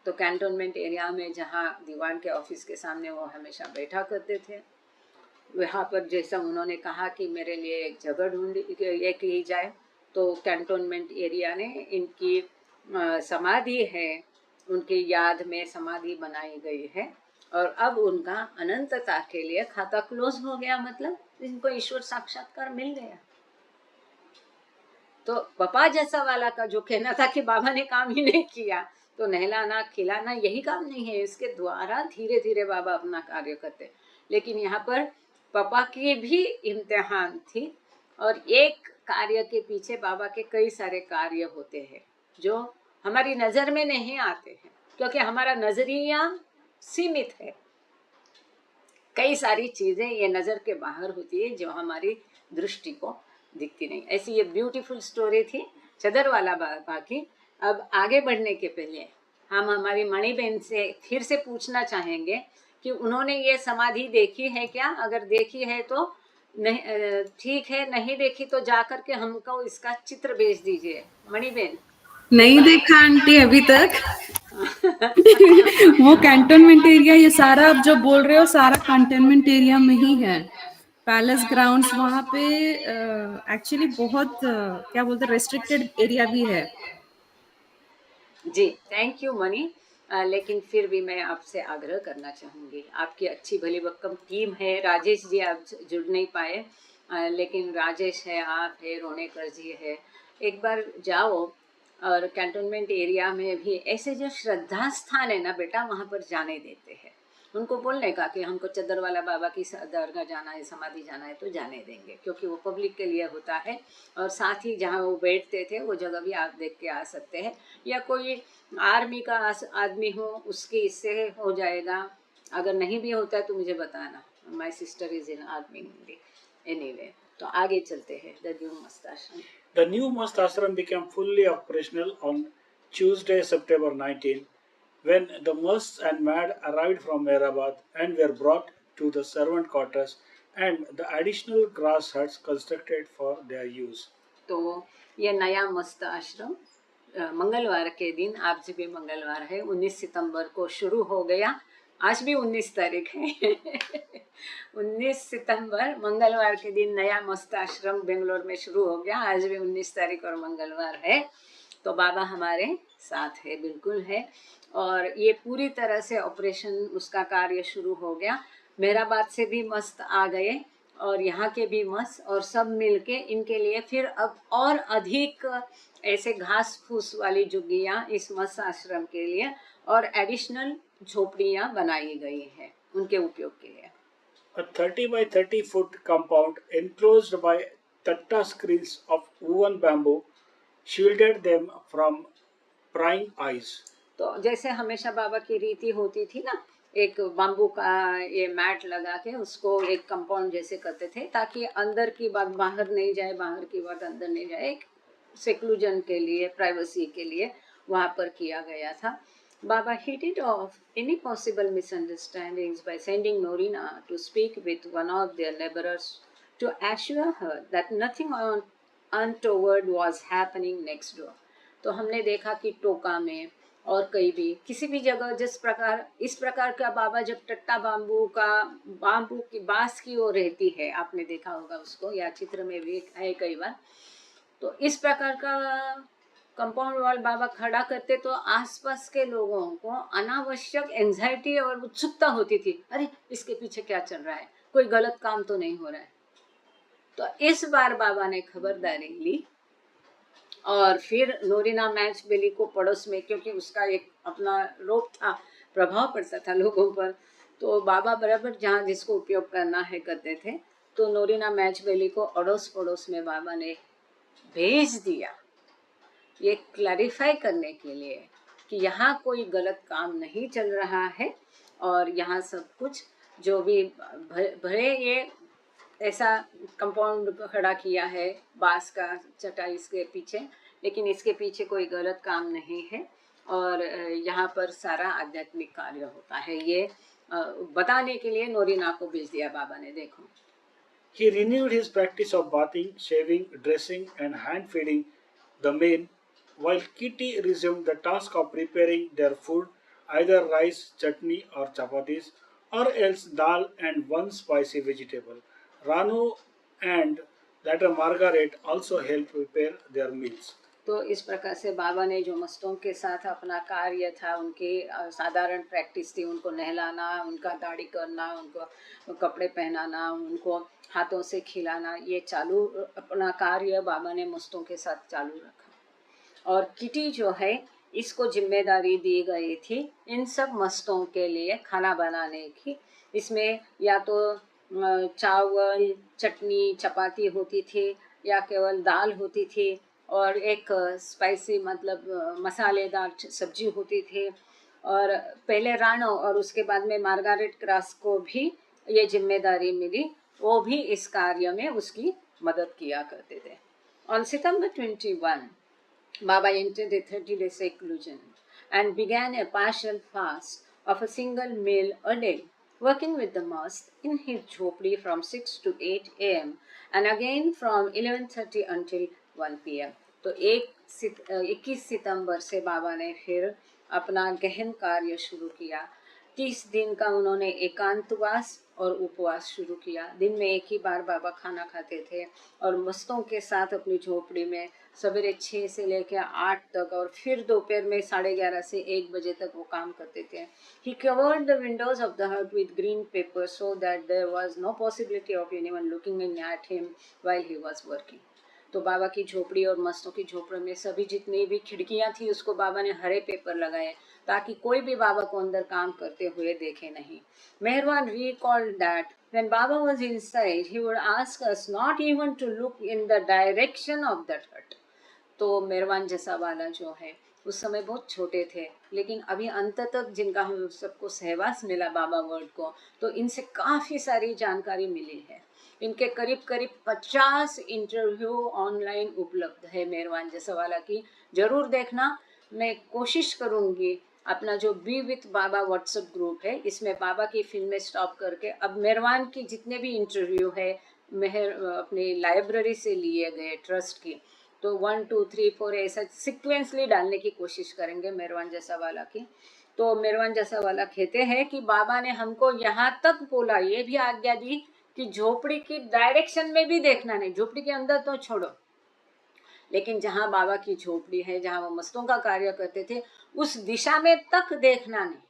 तो कैंटोनमेंट एरिया में जहाँ दीवान के ऑफिस के सामने वो हमेशा बैठा करते थे, वहाँ पर जैसा उन्होंने कहा कि मेरे लिए एक जगह ढूंढी की जाए, तो कैंटोनमेंट एरिया ने इनकी समाधि है, उनकी याद में समाधि बनाई गई है। और अब उनका अनंतता के लिए खाता क्लोज हो गया, मतलब इनको ईश्वर साक्षात्कार मिल गया। तो पप्पा जैसा वाला का जो कहना था कि बाबा ने काम ही नहीं किया, तो नहलाना खिलाना यही काम नहीं है, इसके द्वारा धीरे धीरे बाबा अपना कार्य करते। लेकिन यहाँ पर पापा की भी इम्तिहान थी, और एक कार्य के पीछे बाबा के कई सारे कार्य होते हैं जो हमारी नजर में नहीं आते हैं, क्योंकि हमारा नजरिया सीमित है। कई सारी चीजें ये नजर के बाहर होती है जो हमारी दृष्टि को दिखती नहीं। ऐसी ये ब्यूटीफुल स्टोरी थी चदरवाला बाबा की। अब आगे बढ़ने के पहले हम हमारी मणि बहन से फिर से पूछना चाहेंगे कि उन्होंने ये समाधि देखी है क्या? अगर देखी है तो नहीं, ठीक है, नहीं देखी तो जा करके हमको इसका चित्र भेज दीजिए। मणि बहन नहीं देखा आंटी अभी तक। वो कैंटोनमेंट एरिया, ये सारा आप जो बोल रहे हो सारा कैंटोनमेंट एरिया में ही है। पैलेस ग्राउंड्स वहाँ पे एक्चुअली बहुत क्या बोलते रेस्ट्रिक्टेड एरिया भी है। जी, थैंक यू मणि। लेकिन फिर भी मैं आपसे आग्रह करना चाहूँगी, आपकी अच्छी भली भक्कम टीम है। राजेश जी आप जुड़ नहीं पाए, लेकिन राजेश है, आप है, रोनेकर जी है। एक बार जाओ और कैंटोनमेंट एरिया में भी ऐसे जो श्रद्धा स्थान है ना बेटा, वहाँ पर जाने देते हैं। उनको बोलने का कि हमको चद्दर वाला बाबा की दरगाह जाना है, समाधि जाना है तो जाने देंगे, क्योंकि वो पब्लिक के लिए होता है। और साथ ही जहाँ वो बैठते थे वो जगह भी आप देख के आ सकते हैं, या कोई आर्मी का आदमी हो उसकी इससे हो जाएगा। अगर नहीं भी होता है तो मुझे बताना, my sister is in army only. Anyway, तो आगे चलते हैं। द न्यू मस्त आश्रम। The new mast ashram became fully operational on Tuesday, September 19, when the musts and mad arrived from Mehrabad and were brought to the servant quarters and the additional grass huts constructed for their use. तो ये नया मस्त आश्रम मंगलवार के दिन, आज भी मंगलवार है, 19 सितंबर को शुरू हो गया। आज भी 19 तारीख है 19 सितंबर मंगलवार के दिन नया मस्त आश्रम बेंगलोर में शुरू हो गया। आज भी 19 तारीख और मंगलवार है, तो बाबा हमारे साथ है, बिल्कुल है। और ये पूरी तरह से ऑपरेशन उसका कार्य शुरू हो गया। मेहराबाद से भी मस्त आ गए और यहाँ के भी मस्त, और सब मिलके इनके लिए फिर अब और अधिक ऐसे घास फूस वाली झुग्गियाँ इस मस्त आश्रम के लिए और एडिशनल झोपड़ियाँ बनाई गई हैं उनके उपयोग के लिए। A 30 by 30 foot compound enclosed by tatta screens of woven bamboo shielded them from prying eyes. तो जैसे हमेशा बाबा की रीति होती थी ना, एक बाम्बू का ये मैट लगा के उसको एक कंपाउंड जैसे करते थे, ताकि अंदर की बात बाहर नहीं जाए, बाहर की बात अंदर नहीं जाए, एक सेक्लूजन के लिए, प्राइवेसी के लिए वहाँ पर किया गया था। Baba hit it off any possible misunderstandings by sending Norina to speak with one of their laborers to assure her that nothing untoward was happening next door. तो हमने देखा कि टोका में और कहीं भी किसी भी जगह जिस प्रकार इस प्रकार का बाबा जब टट्टा बाम्बू की बांस की ओर रहती है, आपने देखा होगा उसको, या चित्र में भी है कई बार, तो इस प्रकार का कंपाउंड वॉल बाबा खड़ा करते तो आसपास के लोगों को अनावश्यक एंजाइटी और उत्सुकता होती थी, अरे इसके पीछे क्या चल रहा है, कोई गलत काम तो नहीं हो रहा है। तो इस बार बाबा ने खबरदारी ली और फिर नोरिना मैच बेली को पड़ोस में, क्योंकि उसका एक अपना रोग था, प्रभाव पड़ता था लोगों पर, तो बाबा बराबर जहाँ जिसको उपयोग करना है करते थे। तो नोरिना मैच बेली को अड़ोस पड़ोस में बाबा ने भेज दिया, ये क्लैरिफाई करने के लिए कि यहाँ कोई गलत काम नहीं चल रहा है और यहाँ सब कुछ जो भी भले ये ऐसा कंपाउंड खड़ा किया है बांस का चटाई इसके पीछे, लेकिन इसके पीछे कोई गलत काम नहीं है और यहाँ पर सारा आध्यात्मिक कार्य होता है। ये बताने के लिए नोरिना को भेज दिया बाबा ने। देखो, He renewed his practice of bathing, shaving, dressing, and hand feeding the men, while Kitty resumed the task of preparing their food, either rice, chutney, or chapatis, or else dal and one spicy vegetable. Ranu and later Margaret also helped prepare their meals. तो इस प्रकार से बाबा ने जो मस्तों के साथ अपना कार्य था, उनकी साधारण प्रैक्टिस थी, उनको नहलाना, उनका दाढ़ी करना, उनको कपड़े पहनाना, उनको हाथों से खिलाना, ये चालू अपना कार्य बाबा ने मस्तों के साथ चालू रखा। और किटी जो है इसको जिम्मेदारी दी गई थी इन सब मस्तों के लिए खाना बनाने की। इसमें या तो चावल, चटनी, चपाती होती थी या केवल दाल होती थी और एक स्पाइसी मतलब मसालेदार सब्जी होती थी। और पहले रानो और उसके बाद में मार्गारेट क्रास को भी ये जिम्मेदारी मिली, वो भी इस कार्य में उसकी मदद किया करते थे। On September 21, Baba entered a 30-day seclusion and began a partial fast of a single meal a day, working with the mast in his jhopdi from 6 to 8 a.m. and again from 11:30 until 1 p.m. तो 21 सितंबर से बाबा ने फिर अपना गहन कार्य शुरू किया। 30 दिन का उन्होंने एकांतवास और उपवास शुरू किया। दिन में एक ही बार बाबा खाना खाते थे और मस्तों के साथ अपनी झोपड़ी में सवेरे 6 से लेकर 8 तक और फिर दोपहर में 11:30 से 1 बजे तक वो काम करते थे। He covered the windows of the hut with green paper so that there was no possibility of anyone looking in at him while he was working. तो बाबा की झोपड़ी और मस्तों की झोपड़ी में सभी जितनी भी खिड़कियां थी उसको बाबा ने हरे पेपर लगाए ताकि कोई भी बाबा को अंदर काम करते हुए देखे नहीं. Meherwan recalled that when Baba was inside, he would ask us not even to look in the direction of that hut. तो मेहरबान जैसा वाला जो है उस समय बहुत छोटे थे, लेकिन अभी अंत तक जिनका हम सबको सहवास मिला बाबा वर्ल्ड को, तो इनसे काफ़ी सारी जानकारी मिली है. इनके करीब करीब 50 इंटरव्यू ऑनलाइन उपलब्ध है मेहरबान जैसा वाला की, जरूर देखना. मैं कोशिश करूँगी अपना जो B with Baba WhatsApp group है इसमें बाबा की फिल्में स्टॉप करके अब मेहरबान की जितने भी इंटरव्यू है अपनी लाइब्रेरी से लिए गए ट्रस्ट की, तो 1 2 3 4 ऐसा सिक्वेंसली डालने की कोशिश करेंगे मेहरबान जैसा वाला की. तो मेहरबान जैसा वाला कहते हैं कि बाबा ने हमको यहाँ तक बोला, ये भी आज्ञा दी कि झोपड़ी की डायरेक्शन में भी देखना नहीं, झोपड़ी के अंदर तो छोड़ो, लेकिन जहाँ बाबा की झोपड़ी है, जहाँ वो मस्तों का कार्य करते थे, उस दिशा में तक देखना नहीं.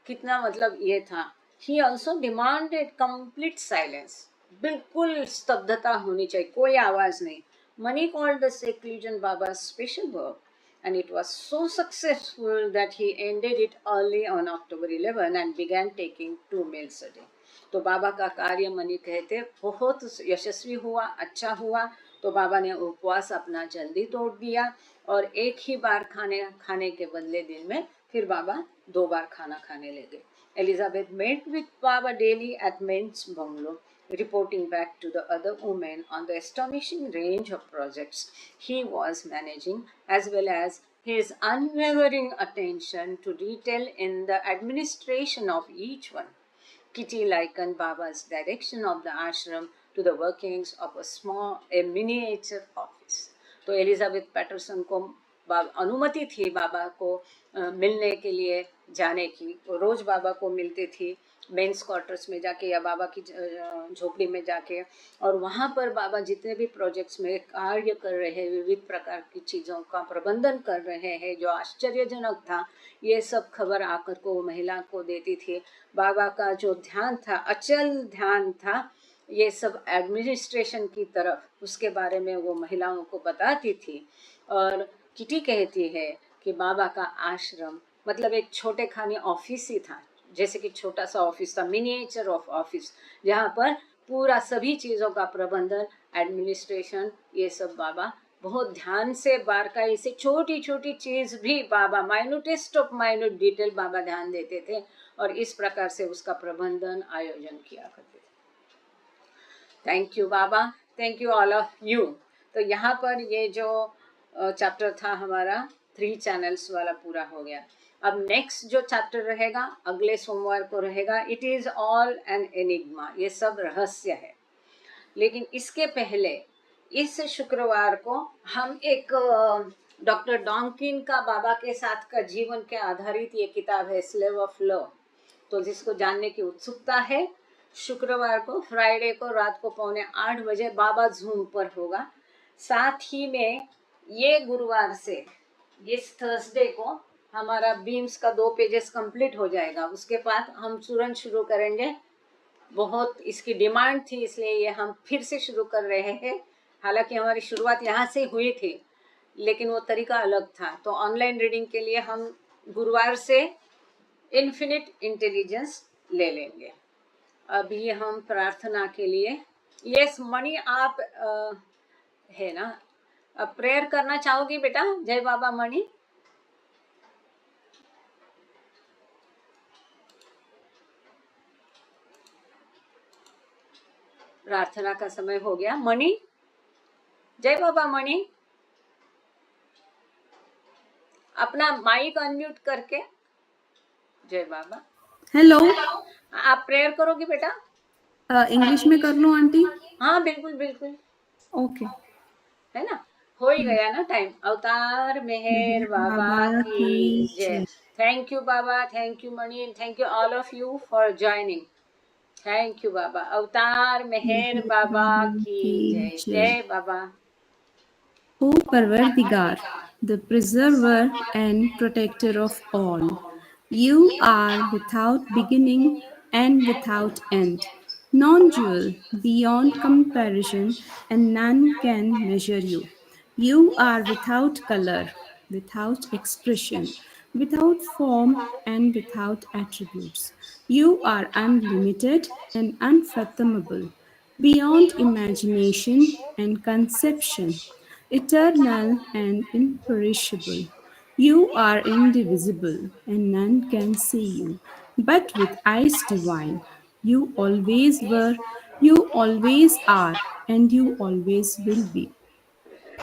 कितना मतलब ये था. He also demanded complete silence. बिल्कुल स्तब्धता होनी चाहिए, कोई आवाज नहीं. Mani called the seclusion Baba's special work, and it was so successful that he ended it early on October 11 and began taking 2 meals a day. तो बाबा का कार्य मनी कहते बहुत यशस्वी हुआ, अच्छा हुआ. तो बाबा ने उपवास अपना जल्दी तोड़ दिया और एक ही बार खाने के बदले दिन में फिर बाबा 2 बार खाना खाने लगे. Elizabeth met with Baba daily at men's bungalow, reporting back to the other women on the astonishing range of projects he was managing, as well as his unwavering attention to detail in the administration of each one. Kitty likened Baba's direction of the ashram to the workings of a miniature office. तो एलिजाबेथ पैटरसन को अनुमति थी बाबा को मिलने के लिए जाने की. रोज बाबा को मिलती थी मेंस क्वार्टर्स में जाके या बाबा की झोपड़ी में जाके, और वहाँ पर बाबा जितने भी प्रोजेक्ट्स में कार्य कर रहे हैं, विविध प्रकार की चीज़ों का प्रबंधन कर रहे हैं, जो आश्चर्यजनक था, ये सब खबर आकर को वो महिला को देती थी. बाबा का जो ध्यान था, अचल ध्यान था, ये सब एडमिनिस्ट्रेशन की तरफ, उसके बारे में वो महिलाओं को बताती थी. और किटी कहती है कि बाबा का आश्रम मतलब एक छोटे खाने ऑफिस ही था, जैसे कि छोटा सा ऑफिस था, मिनिएचर ऑफ ऑफिस, जहाँ पर पूरा सभी चीज़ों का प्रबंधन, एडमिनिस्ट्रेशन, ये सब बाबा बहुत ध्यान से बारकाई से छोटी छोटी चीज़ भी बाबा माइन्यूटेस्ट ऑफ माइन्यूट डिटेल बाबा ध्यान देते थे और इस प्रकार से उसका प्रबंधन आयोजन किया करते थे. Thank you Baba, thank you all of you. तो यहाँ पर ये जो चैप्टर था हमारा 3 चैनल्स वाला पूरा हो गया. अब नेक्स्ट जो चैप्टर रहेगा अगले सोमवार को रहेगा, it is all an enigma, ये सब रहस्य है. लेकिन इसके पहले इस शुक्रवार को हम एक डॉक्टर डॉन्किन का बाबा के साथ का जीवन के आधारित ये किताब है स्लेव ऑफ लव. तो जिसको जानने की उत्सुकता है, शुक्रवार को फ्राइडे को रात को 7:45 बजे बाबा जूम पर होगा. साथ ही में ये गुरुवार से इस थर्सडे को हमारा बीम्स का 2 पेजेस कंप्लीट हो जाएगा. उसके बाद हम तुरंत शुरू करेंगे. बहुत इसकी डिमांड थी इसलिए ये हम फिर से शुरू कर रहे हैं. हालांकि हमारी शुरुआत यहाँ से हुई थी लेकिन वो तरीका अलग था. तो ऑनलाइन रीडिंग के लिए हम गुरुवार से इन्फिनिट इंटेलिजेंस ले लेंगे. अभी हम प्रार्थना के लिए, यस मणि आप है ना, अब प्रेयर करना चाहोगी बेटा? जय बाबा मणि. प्रार्थना का समय हो गया. मणि, जय बाबा मणि, अपना माइक अनम्यूट करके. जय बाबा. हेलो, आप प्रेयर करोगी बेटा? इंग्लिश में कर लूं आंटी? हाँ बिल्कुल बिल्कुल. ओके. है ना, हो ही गया ना टाइम. अवतार मेहर बाबा की जय. Thank you Baba, thank you Mani, thank you all of you for joining. Thank you Baba. Avatar Meher Baba की जय. जय Baba. O Parvardigar, the preserver and protector of all, you are without beginning and without end. non-dual, beyond comparison, and none can measure you. You are without color, without expression, without form, and without attributes. You are unlimited and unfathomable, beyond imagination and conception, eternal and imperishable. You are indivisible, and none can see you, but with eyes divine. You always were, you always are, and you always will be.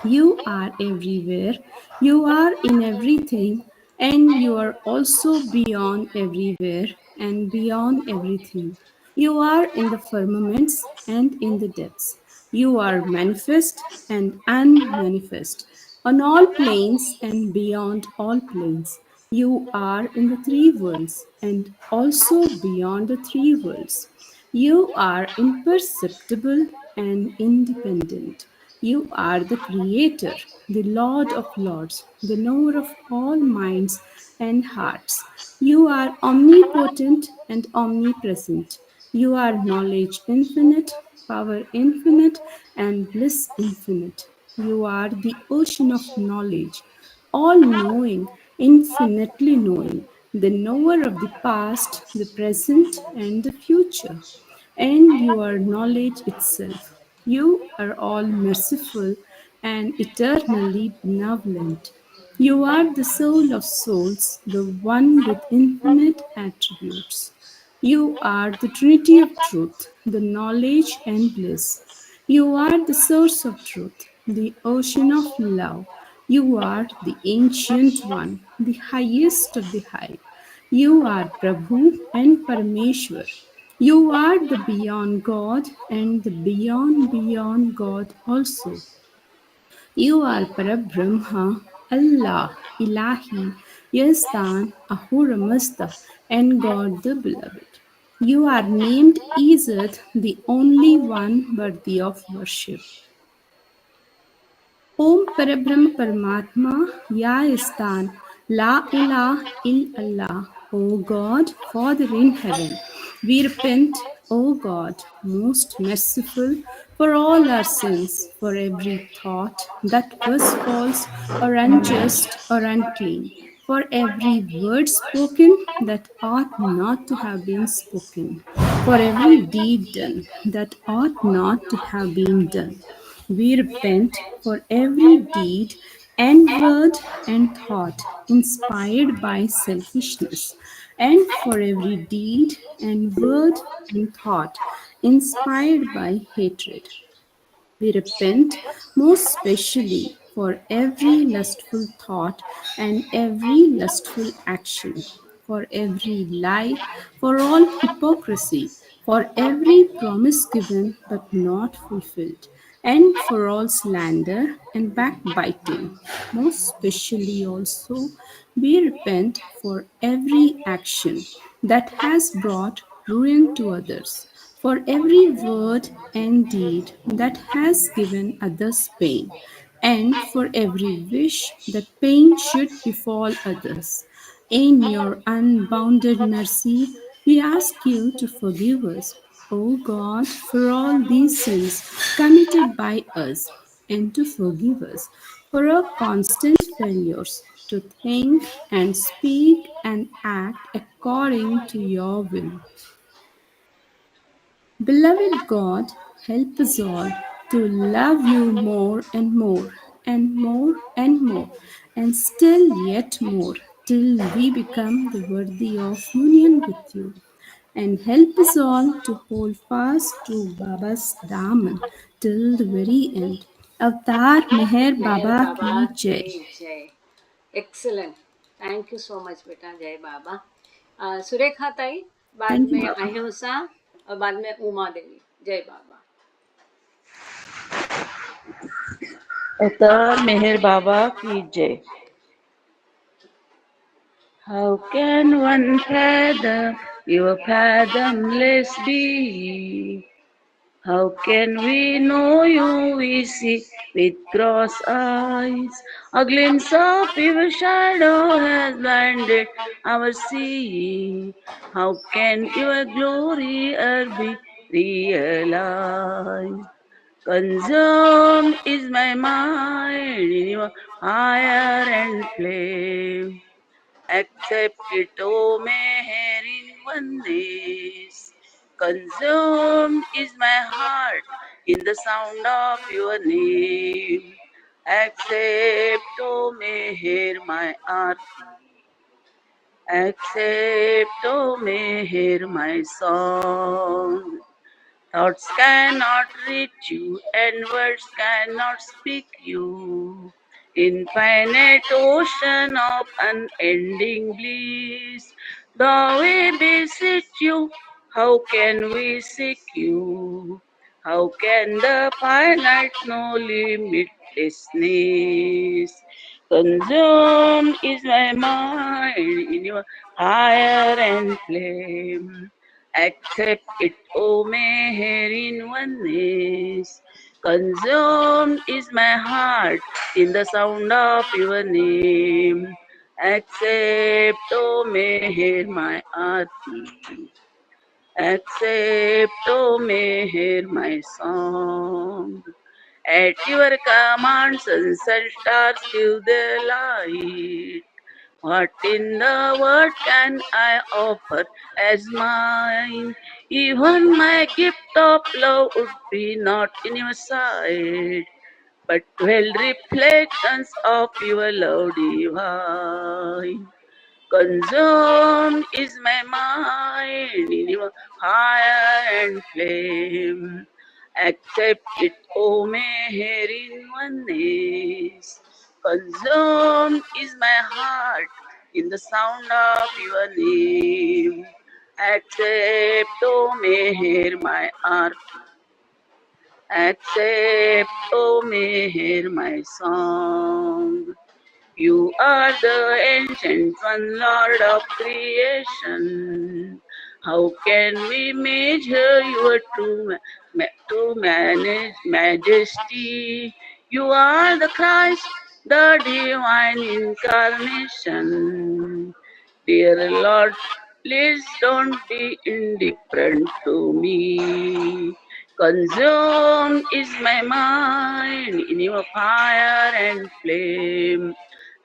You are everywhere, you are in everything, and you are also beyond everywhere and beyond everything. You are in the firmaments and in the depths. You are manifest and unmanifest, on all planes and beyond all planes. You are in the three worlds and also beyond the three worlds. You are imperceptible and independent. You are the Creator, the Lord of Lords, the knower of all minds and hearts. You are omnipotent and omnipresent. You are knowledge infinite, power infinite, and bliss infinite. You are the ocean of knowledge, all knowing, infinitely knowing, the knower of the past, the present, and the future, and you are knowledge itself. You are all merciful and eternally benevolent. You are the soul of souls, the one with infinite attributes. You are the Trinity of truth, the knowledge and bliss. You are the source of truth, the ocean of love. You are the ancient one, the highest of the high. You are Prabhu and Parameshwar. You are the beyond God and the beyond God also. You are Parabrahma, Allah, Ilahi, Yazdan, Ahura Mazda, and God the Beloved. You are named Izzat, the only one worthy of worship. Om Parabrahma Paramatma, Ya Istan, La ilah illallah. O God, Father in heaven, we repent, O God, most merciful, for all our sins, for every thought that was false or unjust or unclean, for every word spoken that ought not to have been spoken, for every deed done that ought not to have been done. We repent for every deed and word and thought inspired by selfishness, and for every deed and word and thought inspired by hatred. We repent most specially for every lustful thought and every lustful action, for every lie, for all hypocrisy, for every promise given but not fulfilled, and for all slander and backbiting. Most specially also, we repent for every action that has brought ruin to others, for every word and deed that has given others pain, and for every wish that pain should befall others. In your unbounded mercy, we ask you to forgive us, O God, for all these sins committed by us, and to forgive us for our constant failures to think and speak and act according to your will. Beloved God, help us all to love you more and more and more and more and still yet more till we become the worthy of union with you. And help us all to hold fast to Baba's Daman till the very end. Avatar Meher Mehar Baba Baba ki की Jai. जय. Excellent. Thank you so much बेटा. जय बाबा. सुरेखा ताई, बाद Thank you, में Baba. अहिंसा और बाद में उमा देवी. जय बाबा. अवतार मेहर बाबा की जय. How can one fathom your fathomless being? How can we know you? We see with cross eyes. A glimpse of your shadow has blinded our seeing. How can your glory ever be realize. Consumed is my mind in your fire and flame. Accept it, O Meher, in oneness. Consumed is my heart in the sound of your name. Accept, O Meher, my arti. Accept, O Meher, my song. Thoughts cannot reach you, and words cannot speak you. Infinite ocean of unending bliss. Though we beseech you, how can we seek you? How can the finite know limitlessness? Consumed is my mind in your fire and flame. Accept it, O Meher, in oneness. Consumed is my heart in the sound of your name. Accept, O Meher, my arti. Accept, O Meher, my song. At your command, suns and stars give their light. What in the world can I offer as mine? Even my gift of love would be not in your sight, but 12 reflections of your love divine. Consumed is my mind in your fire and flame. Accept it, O Meher, in oneness. Consumed is my heart in the sound of your name. Accept, O Meher, my arti. Accept, O Meher, my song. You are the ancient one, Lord of creation. How can we measure your true majesty? You are the Christ, the divine incarnation. Dear Lord, please don't be indifferent to me. Consumed is my mind in your fire and flame.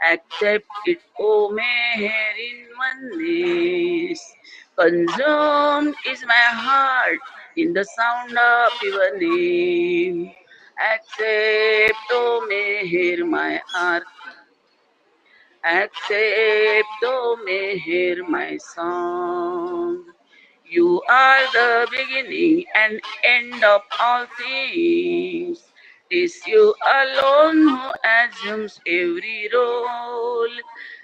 Accept it, O Meher, in oneness. Consumed is my heart in the sound of your name. Accept, O Meher, my heart. Accept, O Meher, my song. You are the beginning and end of all things. 'Tis you alone who assumes every role.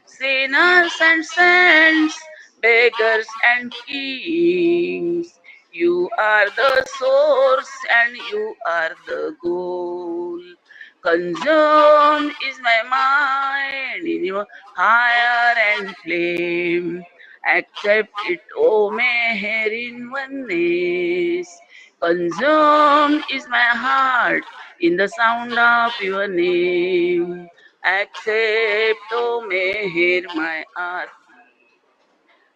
Sinners and saints, beggars and kings. You are the source and you are the goal. Consumed is my mind in your fire and flame. Accept it, O Meher, in oneness. Consumed is my heart in the sound of your name. Accept, O Meher, my heart.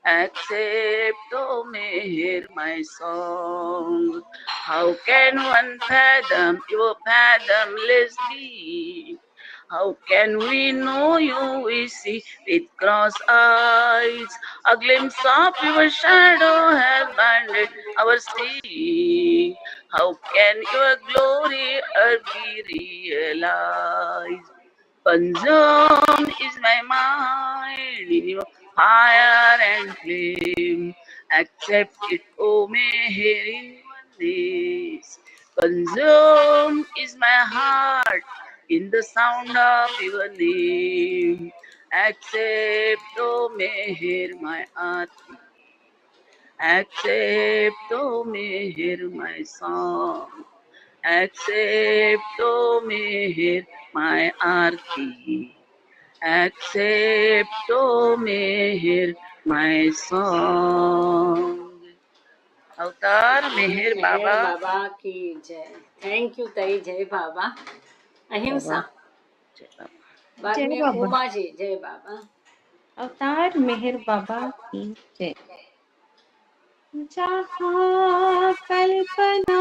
Accept, O Meher, my song. How can one fathom your fathomless deed? How can we know you? We see with crossed eyes. A glimpse of your shadow has blinded our seeing. How can your glory be realized? Consumed is my mind in your fire and flame. Accept it, O Meher, in oneness. Consumed is my heart in the sound of your name. Accept, O Meher, my arti. Accept, O Meher, my song. Accept, O Meher, my arti. Accept, O Meher, my song. अवतार मेहर जय बाबा बाबा की जय. थैंक यू ताई. जय बाबा. अहिंसा. जय बाबा. बाद जय में बाबा. उमा जी. जय बाबा. अवतार मेहर बाबा की जय. जहाँ कल्पना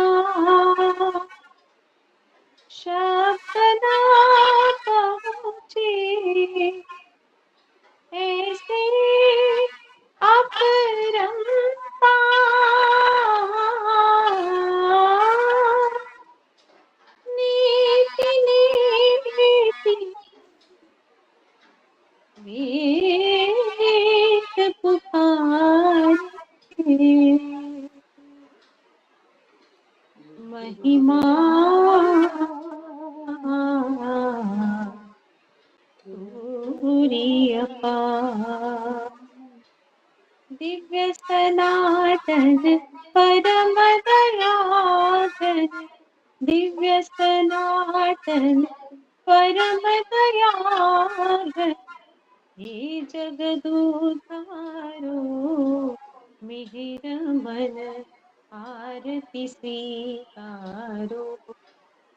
शब्द ना पहुँचे, ऐसे अपरंपा नीति नीति वेद पुकारे, महिमा पूरी अपार। दिव्य सनातन परम दयाघन, दिव्य सनातन परम दयाघन, हे जगदुद्धारो मिहिर मन आरती स्वीकारो,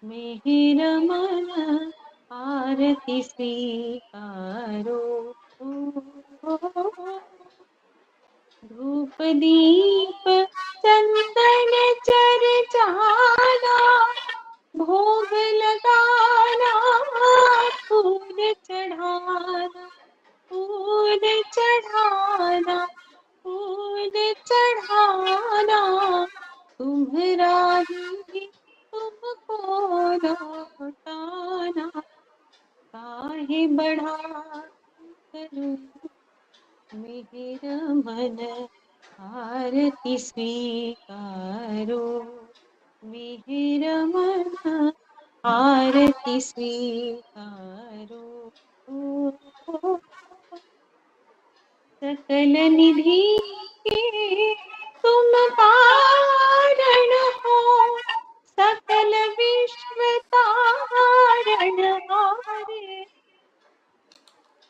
मिहिर मन आरती स्वीकारो। धूप दीप चंदन चर्चाना, भोग लगाना, फूल चढ़ाना, फूल चढ़ाना, फूल चढ़ाना, तुम्हारा ही तुमको लौटाना। काहे बढ़ा करूं मिहिर मन आरती स्वीकारो, मिहिर मन आरती स्वीकारो। सकल निधि के तुम कारण हो, सकल विश्व तारण हारे,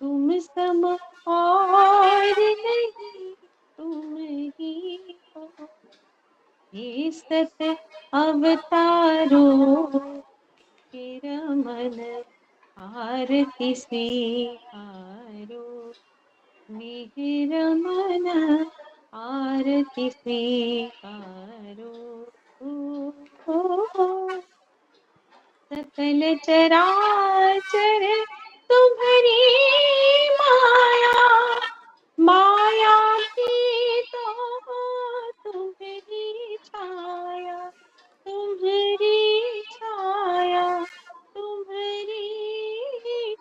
तुम सम और नहीं तुम ही हो, हे सत अवतारो फिर मन आरती स्वीकारो, मिहिर मन आरती स्वीकारो। सकल चराचर तुम्हारी माया, माया की तो तुम्हारी छाया, तुम्हारी छाया, तुम्हारी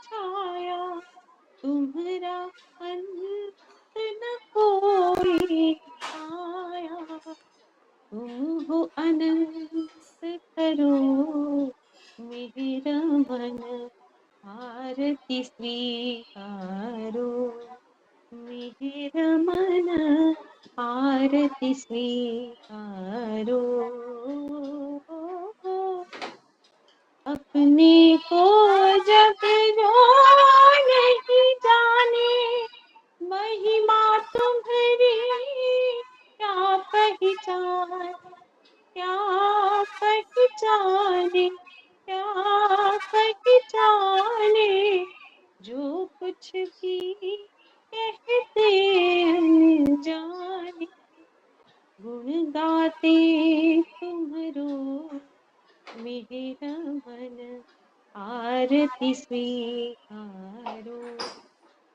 छाया, तुम्हारा अंत न कोई आया। तुम हो अनंत करो मिहिर मन आरती स्वीकारो, मिहिर मन आरती स्वीकारो। अपने को जग जो नहीं जाने, महिमा तुम्हारी क्या पहचाने, क्या पहचाने, क्या पहचाने। जो कुछ भी कहते अनजाने, गुण गाते तुम्हारो मिहिर मन आरती स्वीकारो,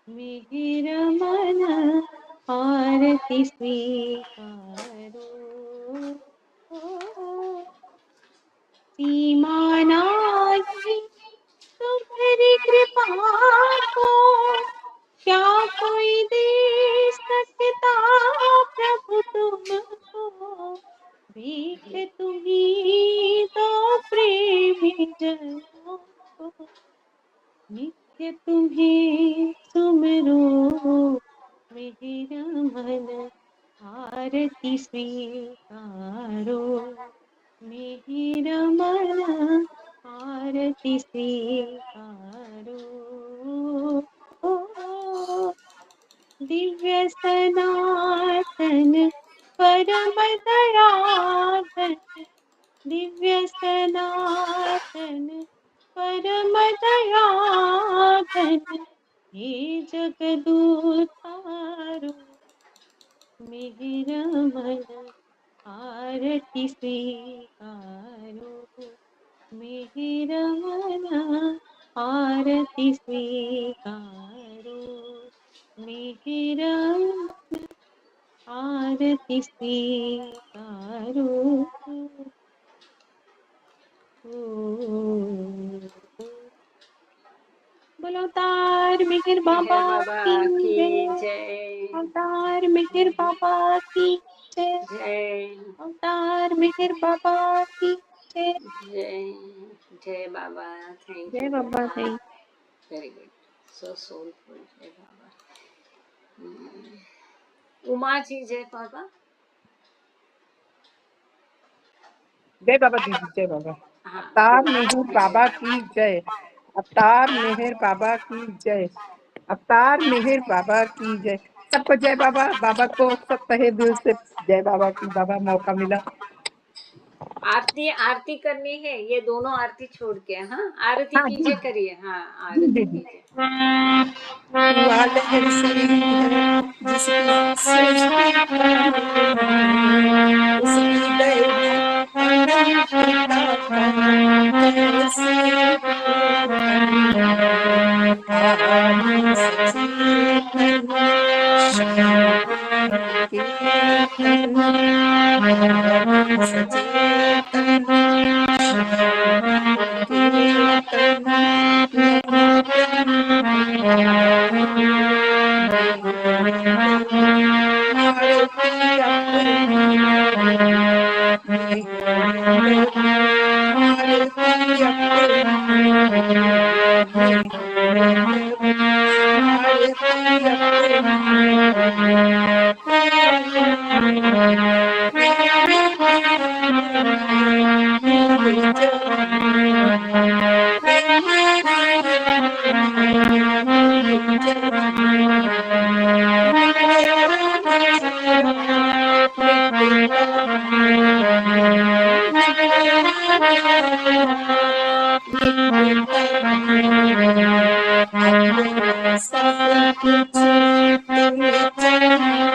मिहिर मन आरती स्वीकारो। सीमा नाही तुम्हारी कृपा को, क्या कोई दे सकता प्रभु तुमको। भीख तुम्ही दो प्रेमी जनों को, नित्य तुम्हें सुमरो मिहिर मन आरती स्वीकारो, मिहिर मन आरती स्वीकारो। दिव्य सनातन परम दयाघन, दिव्य सनातन परम दयाघन, हे जगदुद्धारो मिहिर मन आरती स्वीकारो, मिहिर मन आरती स्वीकारो, मिहिर आरती स्वीकारो। बोलो तार मिहिर बाबा मेहर बाबा की की जय, जय। अवतार मिहिर बाबा की जय, जय अवतार मिहिर बाबा की जय। जय जय बाबा। थैंक जय you Baba, Baba. Thank very good, so soulful. जय बाबा। उमा जी जय बाबा। जय बाबा दीदी, जय बाबा। हाँ अवतार बोलो। मेहर जय बाबा बाबा। की जय, अवतार मेहर बाबा की जय, अवतार मेहर बाबा की जय। सबको जय बाबा। बाबा को सब तहे दिल से जय बाबा की। बाबा मौका मिला। आरती आरती करनी है, ये दोनों आरती छोड़ के। हाँ आरती हाँ जी कीजिए, करिए। हाँ जी आरती दीदी। कीजिए। हुआ लहर से है जिसकी सृष्टि का निर्माण, उसकी दैवी अनंतता का कैसे हो अनुमान। आदि सचेतन श्रीमान केतन, आदि सचेतन श्रीमान केतन, निरंतर निरंतर आरती अपनी, निरंतर आरती अपनी, निरंतर आरती अपना सब कुछ तेरे चरणों,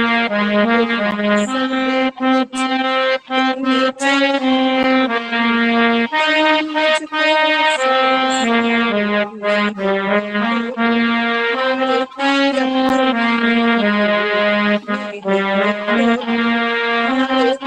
अपना सब कुछ तेरे चरणों, मुझको समर्पण। आरती अपनी, निरंतर आरती अपनी, निरंतर आरती अपनी, हर सांस में,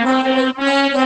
हर सांस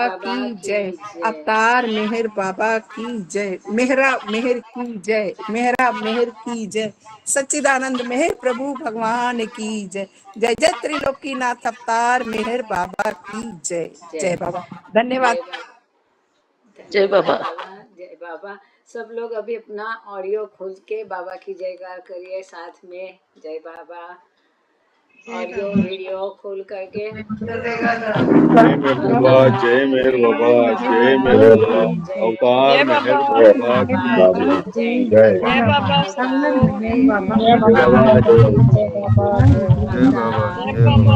बाबा की जय। अवतार मेहर बाबा की जय। मेहरा मेहर की जय। मेहरा मेहर की जय। सच्चिदानंद मेहर प्रभु भगवान की जय। जय जय त्रिलोकीनाथ अवतार मेहर बाबा की जय। जय बाबा। धन्यवाद। जय बाबा। जय बाबा। सब लोग अभी अपना ऑडियो खोल के बाबा की जयकार करिए साथ में। जय बाबा। ऑडियो वीडियो खोल करके जय मेहर बाबा, जय मेहर बाबा, जय मेहर बाबा, अवतार मेहर बाबा की जय। जय बाबा सबको। जय बाबा, जय बाबा, जय बाबा।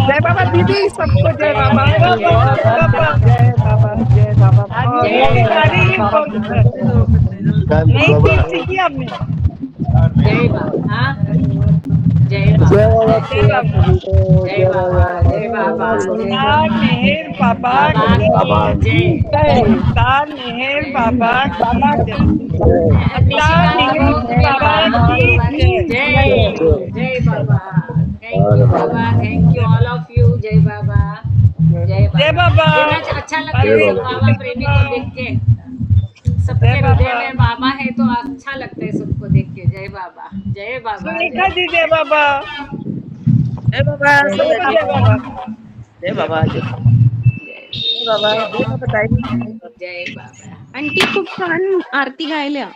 जय बाबा दीदी सबको जय बाबा। जय बाबा। जय बाबा जय बाबा। आदमी के गाड़ी ही बहुत है। नहीं सीखी हमने। जय बाबा। हाँ? जय बाबा। जय बाबा। जय बाबा। जय बाबा। अवतार मेहर बाबा की जय। अवतार मेहर बाबा की जय। अवतार मेहर बाबा की जय। जय Baba. Thank you Baba. Thank you all of you. जय बाबा। जय जय बाबा। बाबा। कितना अच्छा लगता है सब बाबा प्रेमी को देख के। सबके जय हृदय बाबा। में बाबा है तो अच्छा लगता है सबको देख के। जय बाबा। जय बाबा। सुनीता जी जय बाबा। जय बाबा। जय बाबा। जय बाबा। जय बाबा। जय बाबा ताई। जय बाबा। आंटी खूप छान आरती गायल्या.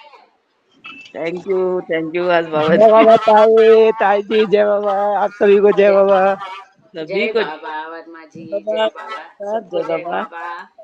थँक्यू आज बाबा जय बाबा ताई ताई जी जय बाबा। आप सभी को जय बाबा। सभी जय को बाबा। वर्मा जी बाबा। जय बाबा। सबको जय जय बाबा। बाबा।